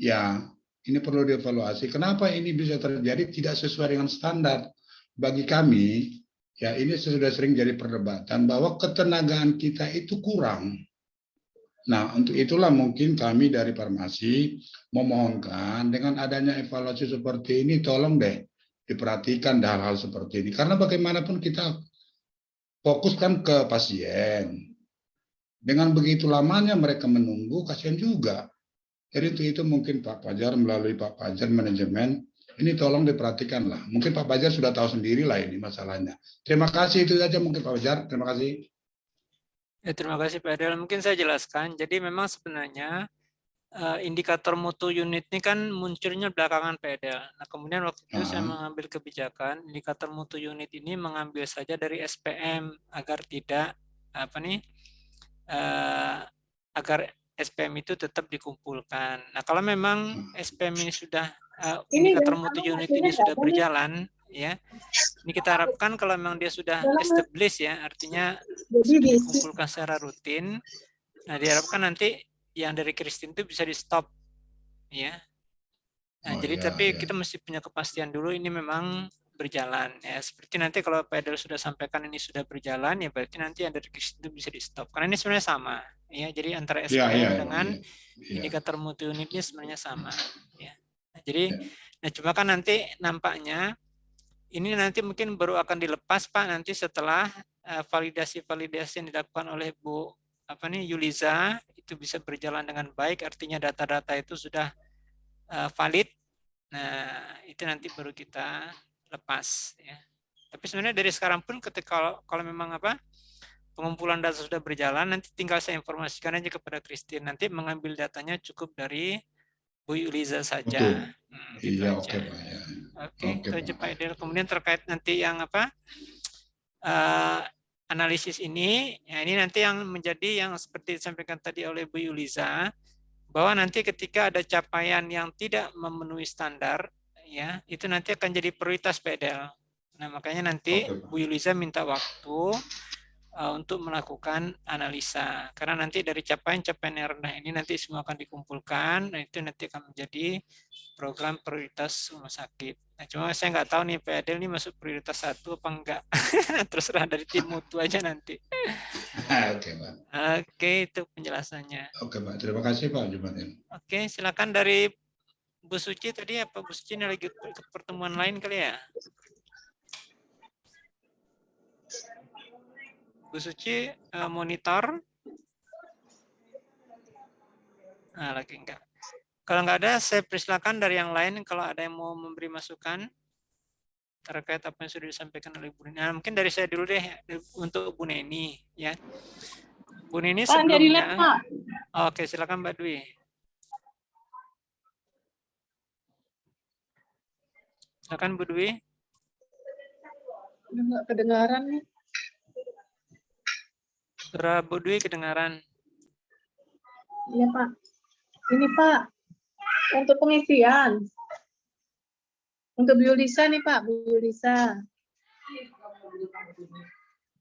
Ya, ini perlu dievaluasi. Kenapa ini bisa terjadi tidak sesuai dengan standar? Bagi kami, ya ini sudah sering jadi perdebatan bahwa ketenagaan kita itu kurang. Nah, untuk itulah mungkin kami dari Farmasi memohonkan dengan adanya evaluasi seperti ini, tolong deh diperhatikan hal-hal seperti ini. Karena bagaimanapun kita fokuskan ke pasien. Dengan begitu lamanya mereka menunggu, kasihan juga. Jadi itu mungkin Pak Fajar melalui Pak Fajar manajemen, ini tolong diperhatikan lah. Mungkin Pak Fajar sudah tahu sendiri lah ini masalahnya. Terima kasih, itu saja mungkin Pak Fajar. Terima kasih. Ya, terima kasih Pak Adel. Mungkin saya jelaskan. Jadi memang sebenarnya indikator mutu unit ini kan munculnya belakangan Pak Adel. Nah, kemudian waktu itu saya mengambil kebijakan indikator mutu unit ini mengambil saja dari SPM agar tidak agar SPM itu tetap dikumpulkan. Nah, kalau memang SPM ini sudah indikator mutu unit ini sudah berjalan, ya, ini kita harapkan kalau memang dia sudah established, ya, artinya sudah dikumpulkan secara rutin. Nah, diharapkan nanti yang dari Christine itu bisa di stop, ya. Nah, jadi tapi kita mesti punya kepastian dulu ini memang berjalan ya. Seperti nanti kalau Pak Edel sudah sampaikan ini sudah berjalan ya berarti nanti ada request itu bisa di stop karena ini sebenarnya sama ya. Jadi antara Iya, SPM iya, dengan iya. indikator mutu unit ini sebenarnya sama ya. Nah, jadi Ya. cuma kan nanti nampaknya ini nanti mungkin baru akan dilepas Pak nanti setelah validasi-validasi yang dilakukan oleh Bu Yuliza itu bisa berjalan dengan baik, artinya data-data itu sudah valid. Nah, itu nanti baru kita lepas ya. Tapi sebenarnya dari sekarang pun ketika kalau memang pengumpulan data sudah berjalan, nanti tinggal saya informasikan aja kepada Christine. Nanti mengambil datanya cukup dari Bu Yuliza saja. Betul. Gitu Iya, aja. oke Pak ya. Oke, Oke, itu aja Pak. Pak Edel. Kemudian terkait nanti yang analisis ini, ya ini nanti yang menjadi yang seperti disampaikan tadi oleh Bu Yuliza, bahwa nanti ketika ada capaian yang tidak memenuhi standar, ya itu nanti akan jadi prioritas PDL. Nah makanya nanti Oke, Pak. Bu Yuliza minta waktu untuk melakukan analisa, karena nanti dari capaian-capaian yang rendah ini nanti semua akan dikumpulkan, nah itu nanti akan menjadi program prioritas rumah sakit. Nah cuma saya nggak tahu nih Pak Adel ini masuk prioritas 1 apa enggak, terserah dari tim mutu aja nanti. Oke Pak. Oke, itu penjelasannya. Oke Pak, terima kasih Pak Jumatin. Oke, silakan dari Bu Suci tadi apa Bu Suci ini lagi ke pertemuan lain kali ya? Bu Suci monitor. Nah, lagi enggak. Kalau enggak ada, saya persilakan dari yang lain kalau ada yang mau memberi masukan terkait apa yang sudah disampaikan oleh Bu Neni. Nah, mungkin dari saya dulu deh untuk Bu Neni ya. Bu Neni sebelumnya. Oke, silakan Mbak Dwi. Silakan Bu Dwi. Udah nggak kedengaran nih. Suara Bu Dwi kedengaran. Iya Pak. Ini Pak, untuk pengisian. Untuk Bu Yulisa nih Pak, Bu Yulisa.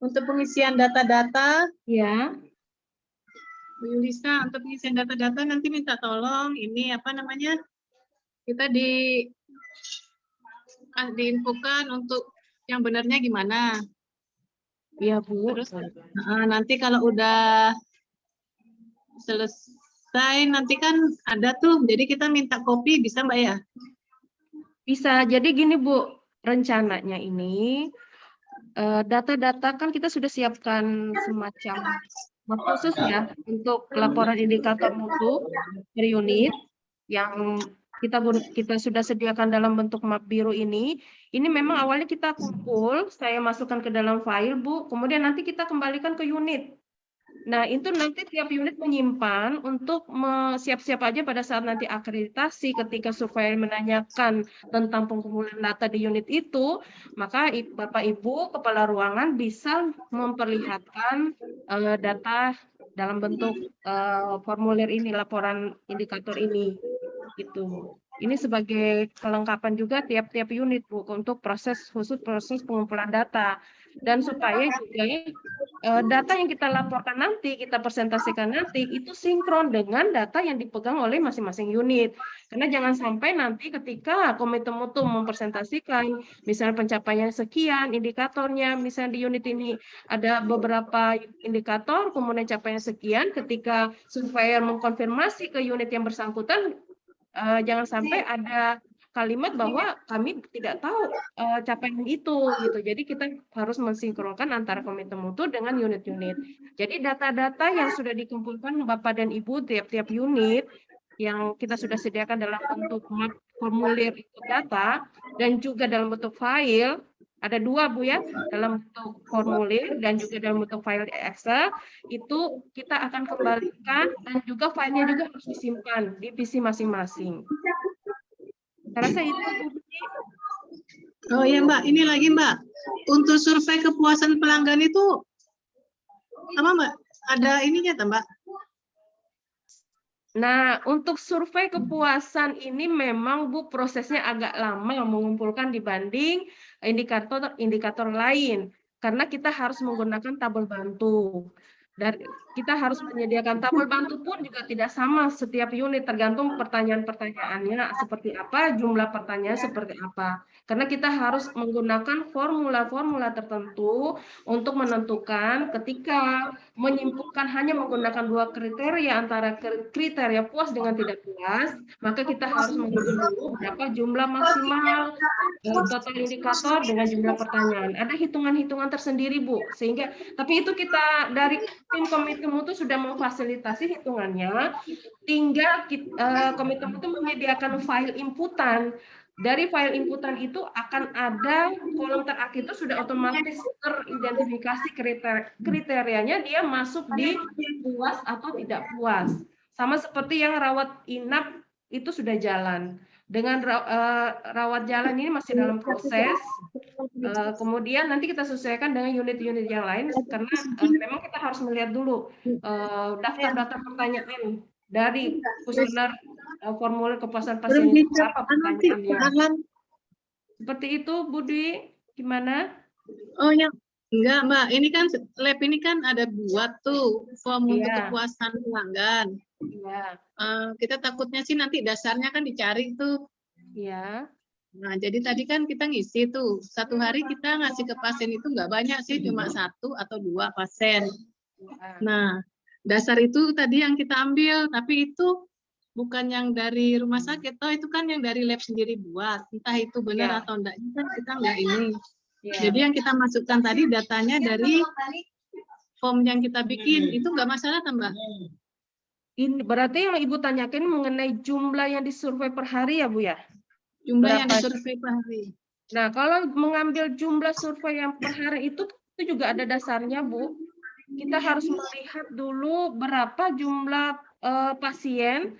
Untuk pengisian data-data, ya. Bu Yulisa, untuk pengisian data-data nanti minta tolong ini kita diinfokan untuk yang benarnya gimana. Iya Bu. Terus nanti kalau udah selesai nanti kan ada tuh, jadi kita minta kopi bisa Mbak ya? Bisa. Jadi gini Bu, rencananya ini data-data kan kita sudah siapkan semacam khusus ya untuk laporan indikator mutu per unit yang kita sudah sediakan dalam bentuk map biru ini. Ini memang awalnya kita kumpul, saya masukkan ke dalam file Bu, kemudian nanti kita kembalikan ke unit. Nah, itu nanti tiap unit menyimpan untuk siap-siap aja pada saat nanti akreditasi ketika surveyor menanyakan tentang pengumpulan data di unit itu, maka Bapak Ibu Kepala Ruangan bisa memperlihatkan data dalam bentuk formulir ini, laporan indikator ini. Gitu. Ini sebagai kelengkapan juga tiap-tiap unit Bu untuk proses pengumpulan data, dan supaya juga data yang kita laporkan nanti, kita presentasikan nanti itu sinkron dengan data yang dipegang oleh masing-masing unit. Karena jangan sampai nanti ketika komite mutu mempresentasikan misalnya pencapaian sekian indikatornya, misalnya di unit ini ada beberapa indikator kemudian capaian sekian, ketika surveyor mengkonfirmasi ke unit yang bersangkutan jangan sampai ada kalimat bahwa kami tidak tahu capaian itu gitu. Jadi kita harus mensinkronkan antara komite mutu dengan unit-unit. Jadi data-data yang sudah dikumpulkan Bapak dan Ibu tiap-tiap unit yang kita sudah sediakan dalam bentuk map formulir data dan juga dalam bentuk file, ada dua Bu ya, dalam bentuk formulir dan juga dalam bentuk file Excel, itu kita akan kembalikan dan juga filenya juga harus disimpan di PC masing-masing. Saya rasa itu Bu. Oh iya Mbak, ini lagi Mbak, untuk survei kepuasan pelanggan itu apa Mbak? Ada ininya Mbak? Nah, untuk survei kepuasan ini memang Bu prosesnya agak lama mengumpulkan dibanding indikator lain karena kita harus menggunakan tabel bantu. kita harus menyediakan tabel bantu pun juga tidak sama setiap unit, tergantung pertanyaan-pertanyaannya seperti apa, jumlah pertanyaan seperti apa. Karena kita harus menggunakan formula-formula tertentu untuk menentukan ketika menyimpulkan hanya menggunakan 2 kriteria antara kriteria puas dengan tidak puas, maka kita harus menghitung dulu berapa jumlah maksimal total indikator dengan jumlah pertanyaan. Ada hitungan-hitungan tersendiri, Bu. Sehingga, tapi itu kita dari tim komite mutu sudah memfasilitasi hitungannya. Tinggal komite mutu menyediakan file inputan. Dari file inputan itu akan ada kolom terakhir itu sudah otomatis teridentifikasi kriterianya dia masuk di puas atau tidak puas. Sama seperti yang rawat inap itu sudah jalan. Dengan rawat jalan ini masih dalam proses. Kemudian nanti kita sesuaikan dengan unit-unit yang lain karena memang kita harus melihat dulu daftar-daftar pertanyaan dari kuesioner formulir kepuasan pasien itu apa pertanyaannya. Seperti itu, Budi, gimana? Oh ya, enggak Mbak, ini kan lab ini kan ada buat tuh form untuk kepuasan pelanggan. Iya. Kita takutnya sih nanti dasarnya kan dicari tuh. Iya. Nah, jadi tadi kan kita ngisi tuh, satu hari kita ngasih ke pasien itu nggak banyak sih, cuma 1 atau 2 pasien. Nah, dasar itu tadi yang kita ambil, tapi itu bukan yang dari rumah sakit, toh itu kan yang dari lab sendiri buat. Entah itu benar atau enggak, kan kita nggak ini. Jadi yang kita masukkan tadi datanya dari form yang kita bikin, itu nggak masalah tambah. Ini berarti yang Ibu tanyakan mengenai jumlah yang disurvei per hari ya, Bu ya? Jumlah yang disurvei per hari. Nah, kalau mengambil jumlah survei yang per hari itu juga ada dasarnya, Bu. Kita harus melihat dulu berapa jumlah pasien.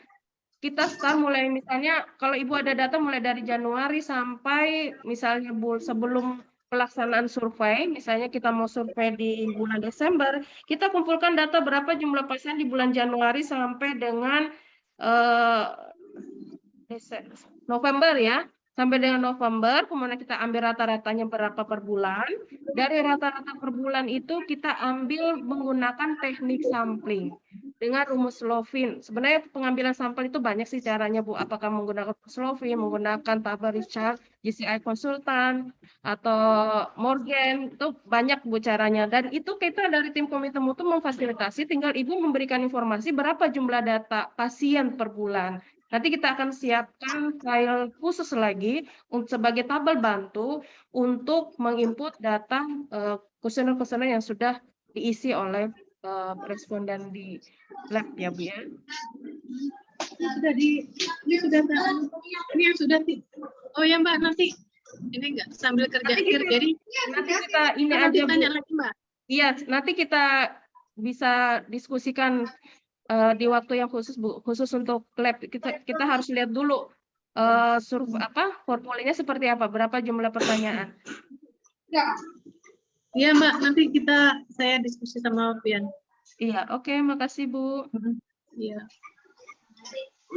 Kita start mulai misalnya kalau Ibu ada data mulai dari Januari sampai misalnya sebelum pelaksanaan survei, misalnya kita mau survei di bulan Desember, kita kumpulkan data berapa jumlah pasien di bulan Januari sampai dengan November ya. Sampai dengan November, kemudian kita ambil rata-ratanya berapa per bulan. Dari rata-rata per bulan itu kita ambil menggunakan teknik sampling dengan rumus Lovin. Sebenarnya pengambilan sampel itu banyak sih caranya, Bu. Apakah menggunakan rumus Lovin, menggunakan tabel Richard, GCI konsultan, atau Morgan, itu banyak, Bu, caranya. Dan itu kita dari tim komite mutu memfasilitasi, tinggal Ibu memberikan informasi berapa jumlah data pasien per bulan. Nanti kita akan siapkan file khusus lagi sebagai tabel bantu untuk menginput data kuesioner-kuesioner yang sudah diisi oleh responden di lab ya, Bu ya. Ini yang sudah oh ya Mbak, nanti ini enggak sambil kerja jadi nanti kita ini aja Bu. Lagi, Mbak. Iya, nanti kita bisa diskusikan di waktu yang khusus, Bu, khusus untuk lab. Kita harus lihat dulu formulanya seperti apa, berapa jumlah pertanyaan. Iya Mbak, nanti saya diskusi sama Pian. Iya, oke, makasih Bu. Iya.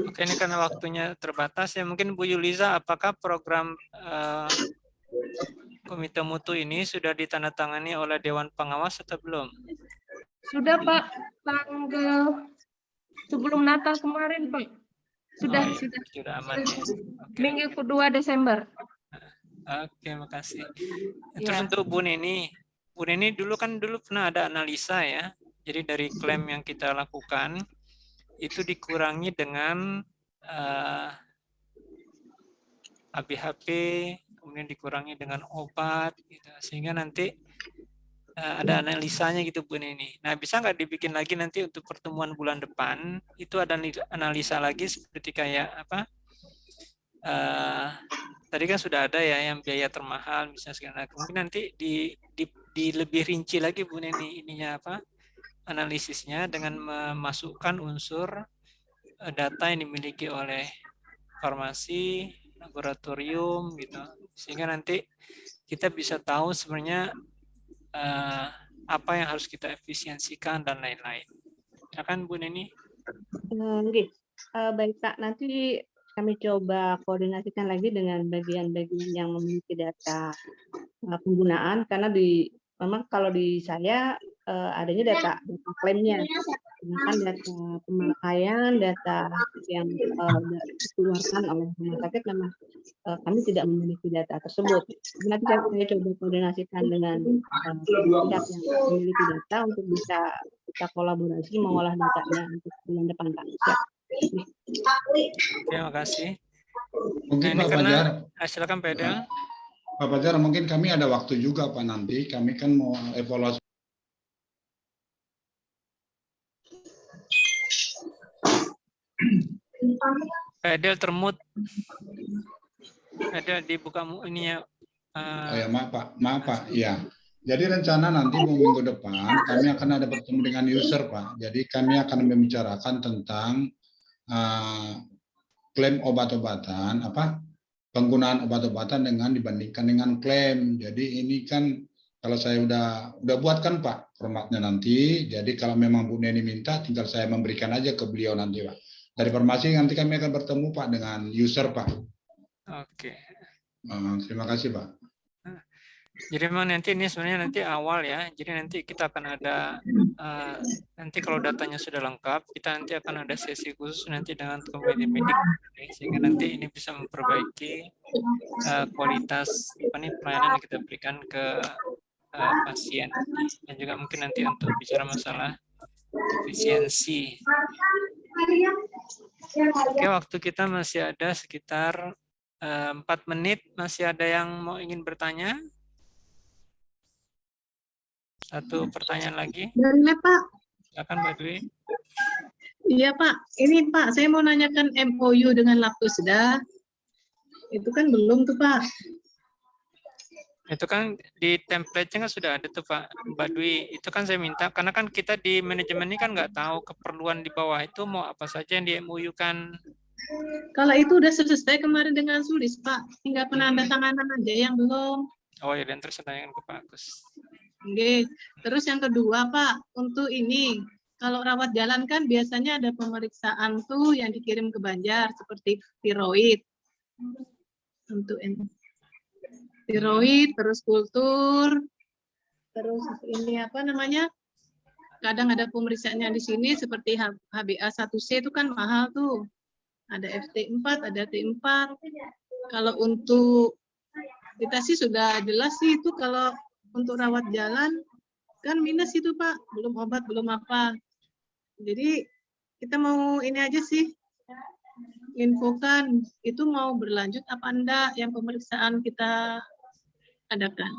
Oke, ini karena waktunya terbatas ya, mungkin Bu Yuliza, apakah program komite mutu ini sudah ditandatangani oleh Dewan Pengawas atau belum? Sudah Pak, tanggal sebelum Natal kemarin Pak. Sudah aman ya. Okay. Minggu kedua Desember. Oke, makasih. Terus untuk Bu Neni dulu pernah ada analisa ya. Jadi dari klaim yang kita lakukan itu dikurangi dengan ABHP, kemudian dikurangi dengan obat, gitu. Sehingga nanti ada analisanya gitu Bu Neni. Nah, bisa nggak dibikin lagi nanti untuk pertemuan bulan depan itu ada analisa lagi seperti kayak apa? Tadi kan sudah ada ya yang biaya termahal misalnya segala. Mungkin nanti di lebih rinci lagi Bu Neni ininya apa? Analisisnya dengan memasukkan unsur data yang dimiliki oleh farmasi, laboratorium gitu. Sehingga nanti kita bisa tahu sebenarnya apa yang harus kita efisiensikan dan lain-lain. Ya kan Bu Neni? Baik Pak, nanti kami coba koordinasikan lagi dengan bagian-bagian yang memiliki data penggunaan, karena memang kalau di saya adanya data klaimnya. Sedangkan data pemakaian, data yang dikeluarkan oleh rumah sakit memang kami tidak memiliki data tersebut. Nanti saya coba koordinasikan dengan pihak yang memiliki data untuk bisa kita kolaborasi mengolah datanya untuk bulan depan, Pak. Siap. Terima kasih. Mungkin Nah, ini Pak karena Fajar, silakan Pak Edel. Pak Fajar, mungkin kami ada waktu juga Pak nanti. Kami kan mau evaluasi. Pak Edel termut. Edel dibuka ini ya. Oh ya, maaf Pak. Iya. Jadi rencana nanti minggu depan kami akan ada bertemu dengan user Pak. Jadi kami akan membicarakan tentang klaim obat-obatan, penggunaan obat-obatan dengan dibandingkan dengan klaim. Jadi ini kan kalau saya udah buatkan Pak formatnya nanti. Jadi kalau memang Bu Neni minta, tinggal saya memberikan aja ke beliau nanti Pak. Dari Farmasi nanti kami akan bertemu Pak dengan user Pak. Oke. Terima kasih Pak. Jadi memang nanti ini sebenarnya nanti awal ya. Jadi nanti kita akan ada nanti kalau datanya sudah lengkap, kita nanti akan ada sesi khusus nanti dengan komite medik sehingga nanti ini bisa memperbaiki kualitas pelayanan yang kita berikan ke pasien dan juga mungkin nanti untuk bicara masalah efisiensi. Oke, waktu kita masih ada sekitar 4 menit. Masih ada yang mau ingin bertanya? Satu pertanyaan lagi. Boleh, Pak. Silakan Mbak Dwi. Iya, Pak. Ini, Pak, saya mau nanyakan MOU dengan Laptosda. Itu kan belum tuh, Pak. Itu kan di template-nya kan sudah ada tuh Pak Mbak Dwi. Itu kan saya minta, karena kan kita di manajemen ini kan nggak tahu keperluan di bawah itu mau apa saja yang di MOU kan. Kalau itu udah selesai kemarin dengan Sulis, Pak. Tinggal penandatanganan aja yang belum. Oh ya, dan terus saya tanyakan ke Pak Agus. Oke. Terus yang kedua, Pak, untuk ini, kalau rawat jalan kan biasanya ada pemeriksaan tuh yang dikirim ke Banjar, seperti tiroid. Untuk tiroid, terus kultur, terus ini apa namanya, kadang ada pemeriksaannya di sini seperti HbA1c itu kan mahal tuh. Ada FT4, ada T4. Kalau untuk kita sih sudah jelas sih itu kalau untuk rawat jalan kan minus itu Pak, belum obat, belum apa. Jadi kita mau ini aja sih, infokan itu mau berlanjut apa enggak yang pemeriksaan kita adakan.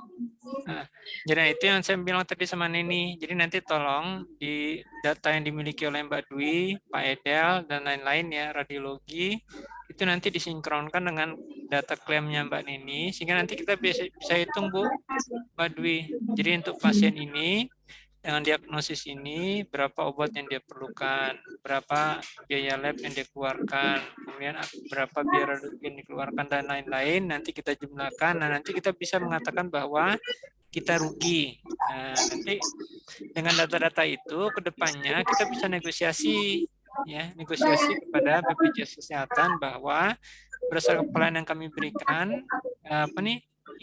Nah, jadi itu yang saya bilang tadi sama Neni. Jadi nanti tolong di data yang dimiliki oleh Mbak Dwi, Pak Edel, dan lain-lain ya, radiologi, itu nanti disinkronkan dengan data klaimnya Mbak Neni, sehingga nanti kita bisa hitung Bu, Mbak Dwi. Jadi untuk pasien ini, dengan diagnosis ini, berapa obat yang dia perlukan, berapa biaya lab yang dia keluarkan, kemudian berapa biaya yang dikeluarkan, dan lain-lain, nanti kita jumlahkan, nah nanti kita bisa mengatakan bahwa kita rugi. Nah, nanti dengan data-data itu, ke depannya kita bisa negosiasi, ya, negosiasi kepada BPJS Kesehatan bahwa berdasarkan pelayanan yang kami berikan,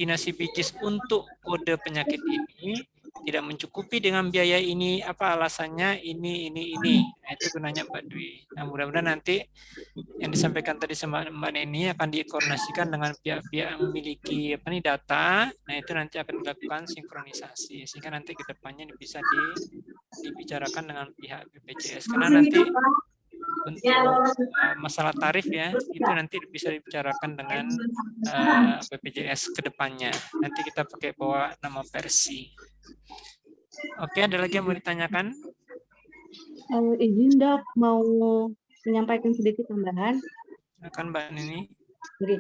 inasibijis untuk kode penyakit ini tidak mencukupi dengan biaya ini, apa alasannya ini. Nah, itu gunanya Mbak Dwi. Nah, mudah-mudahan nanti yang disampaikan tadi sama Mbak Neni akan dikoordinasikan dengan pihak-pihak yang memiliki data. Nah, itu nanti akan dilakukan sinkronisasi sehingga nanti ke depannya bisa dibicarakan dengan pihak BPJS. Karena nanti untuk masalah tarif ya, itu nanti bisa dibicarakan dengan BPJS ke depannya. Nanti kita pakai bawa nama versi. Oke, ada lagi yang mau ditanyakan? Izin Dok, mau menyampaikan sedikit tambahan. Silakan Mbak Nini. Oke,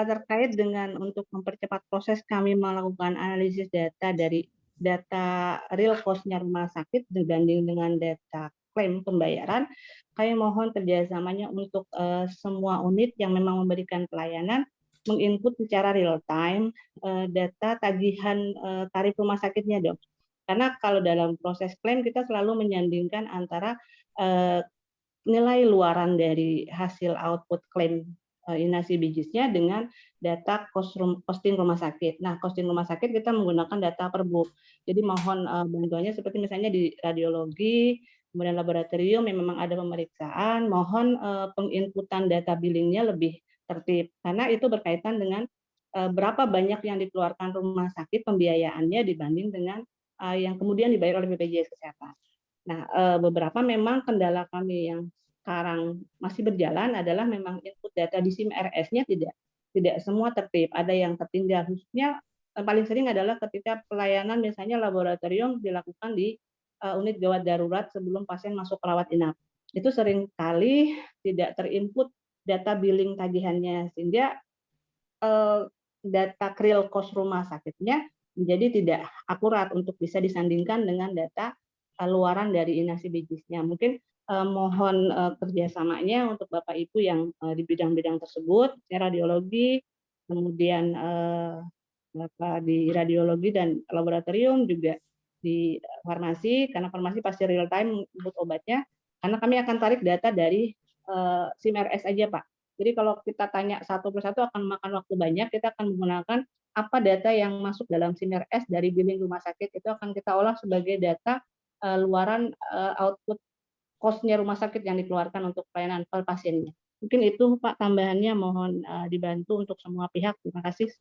terkait dengan untuk mempercepat proses kami melakukan analisis data dari data real cost-nya rumah sakit dibanding dengan data klaim pembayaran, kami mohon kerjasamanya untuk semua unit yang memang memberikan pelayanan menginput secara real time data tagihan tarif rumah sakitnya Dok. Karena kalau dalam proses klaim kita selalu menyandingkan antara nilai luaran dari hasil output klaim inasibijisnya dengan data costing rumah sakit. Nah, costing rumah sakit kita menggunakan data Perbup. Jadi mohon bantuannya seperti misalnya di radiologi, kemudian laboratorium yang memang ada pemeriksaan, mohon penginputan data billingnya lebih tertib karena itu berkaitan dengan berapa banyak yang dikeluarkan rumah sakit pembiayaannya dibanding dengan yang kemudian dibayar oleh BPJS Kesehatan. Nah, beberapa memang kendala kami yang sekarang masih berjalan adalah memang input data di SIM RS-nya tidak semua tertib, ada yang tertinggal. Khususnya paling sering adalah ketika pelayanan misalnya laboratorium dilakukan di unit gawat darurat sebelum pasien masuk rawat inap. Itu seringkali tidak terinput data billing tagihannya sehingga data real cost rumah sakitnya menjadi tidak akurat untuk bisa disandingkan dengan data luaran dari inasibijisnya. Mungkin mohon kerjasamanya untuk Bapak Ibu yang di bidang-bidang tersebut, radiologi, kemudian di radiologi dan laboratorium, juga di farmasi, karena farmasi pasti real time input obatnya, karena kami akan tarik data dari SIM RS aja Pak. Jadi kalau kita tanya satu persatu akan memakan waktu banyak, kita akan menggunakan apa data yang masuk dalam SIM RS dari billing rumah sakit, itu akan kita olah sebagai data luaran output cost-nya rumah sakit yang dikeluarkan untuk pelayanan per pasiennya. Mungkin itu Pak tambahannya, mohon dibantu untuk semua pihak. Terima kasih.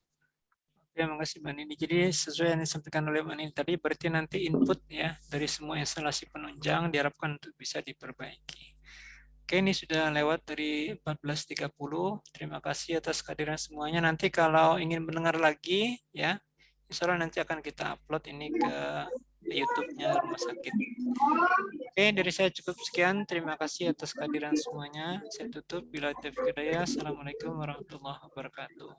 Terima kasih Mbak Nini. Jadi sesuai yang disampaikan oleh Mbak Nini tadi, berarti nanti input ya dari semua instalasi penunjang diharapkan untuk bisa diperbaiki. Oke, ini sudah lewat dari 14.30. Terima kasih atas kehadiran semuanya. Nanti kalau ingin mendengar lagi ya, insya Allah nanti akan kita upload ini ke YouTube-nya rumah sakit. Oke, dari saya cukup sekian. Terima kasih atas kehadiran semuanya. Saya tutup. Bila taufiq hidayah. Assalamualaikum warahmatullahi wabarakatuh.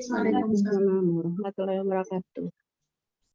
Waalaikumsalam warahmatullahi wabarakatuh.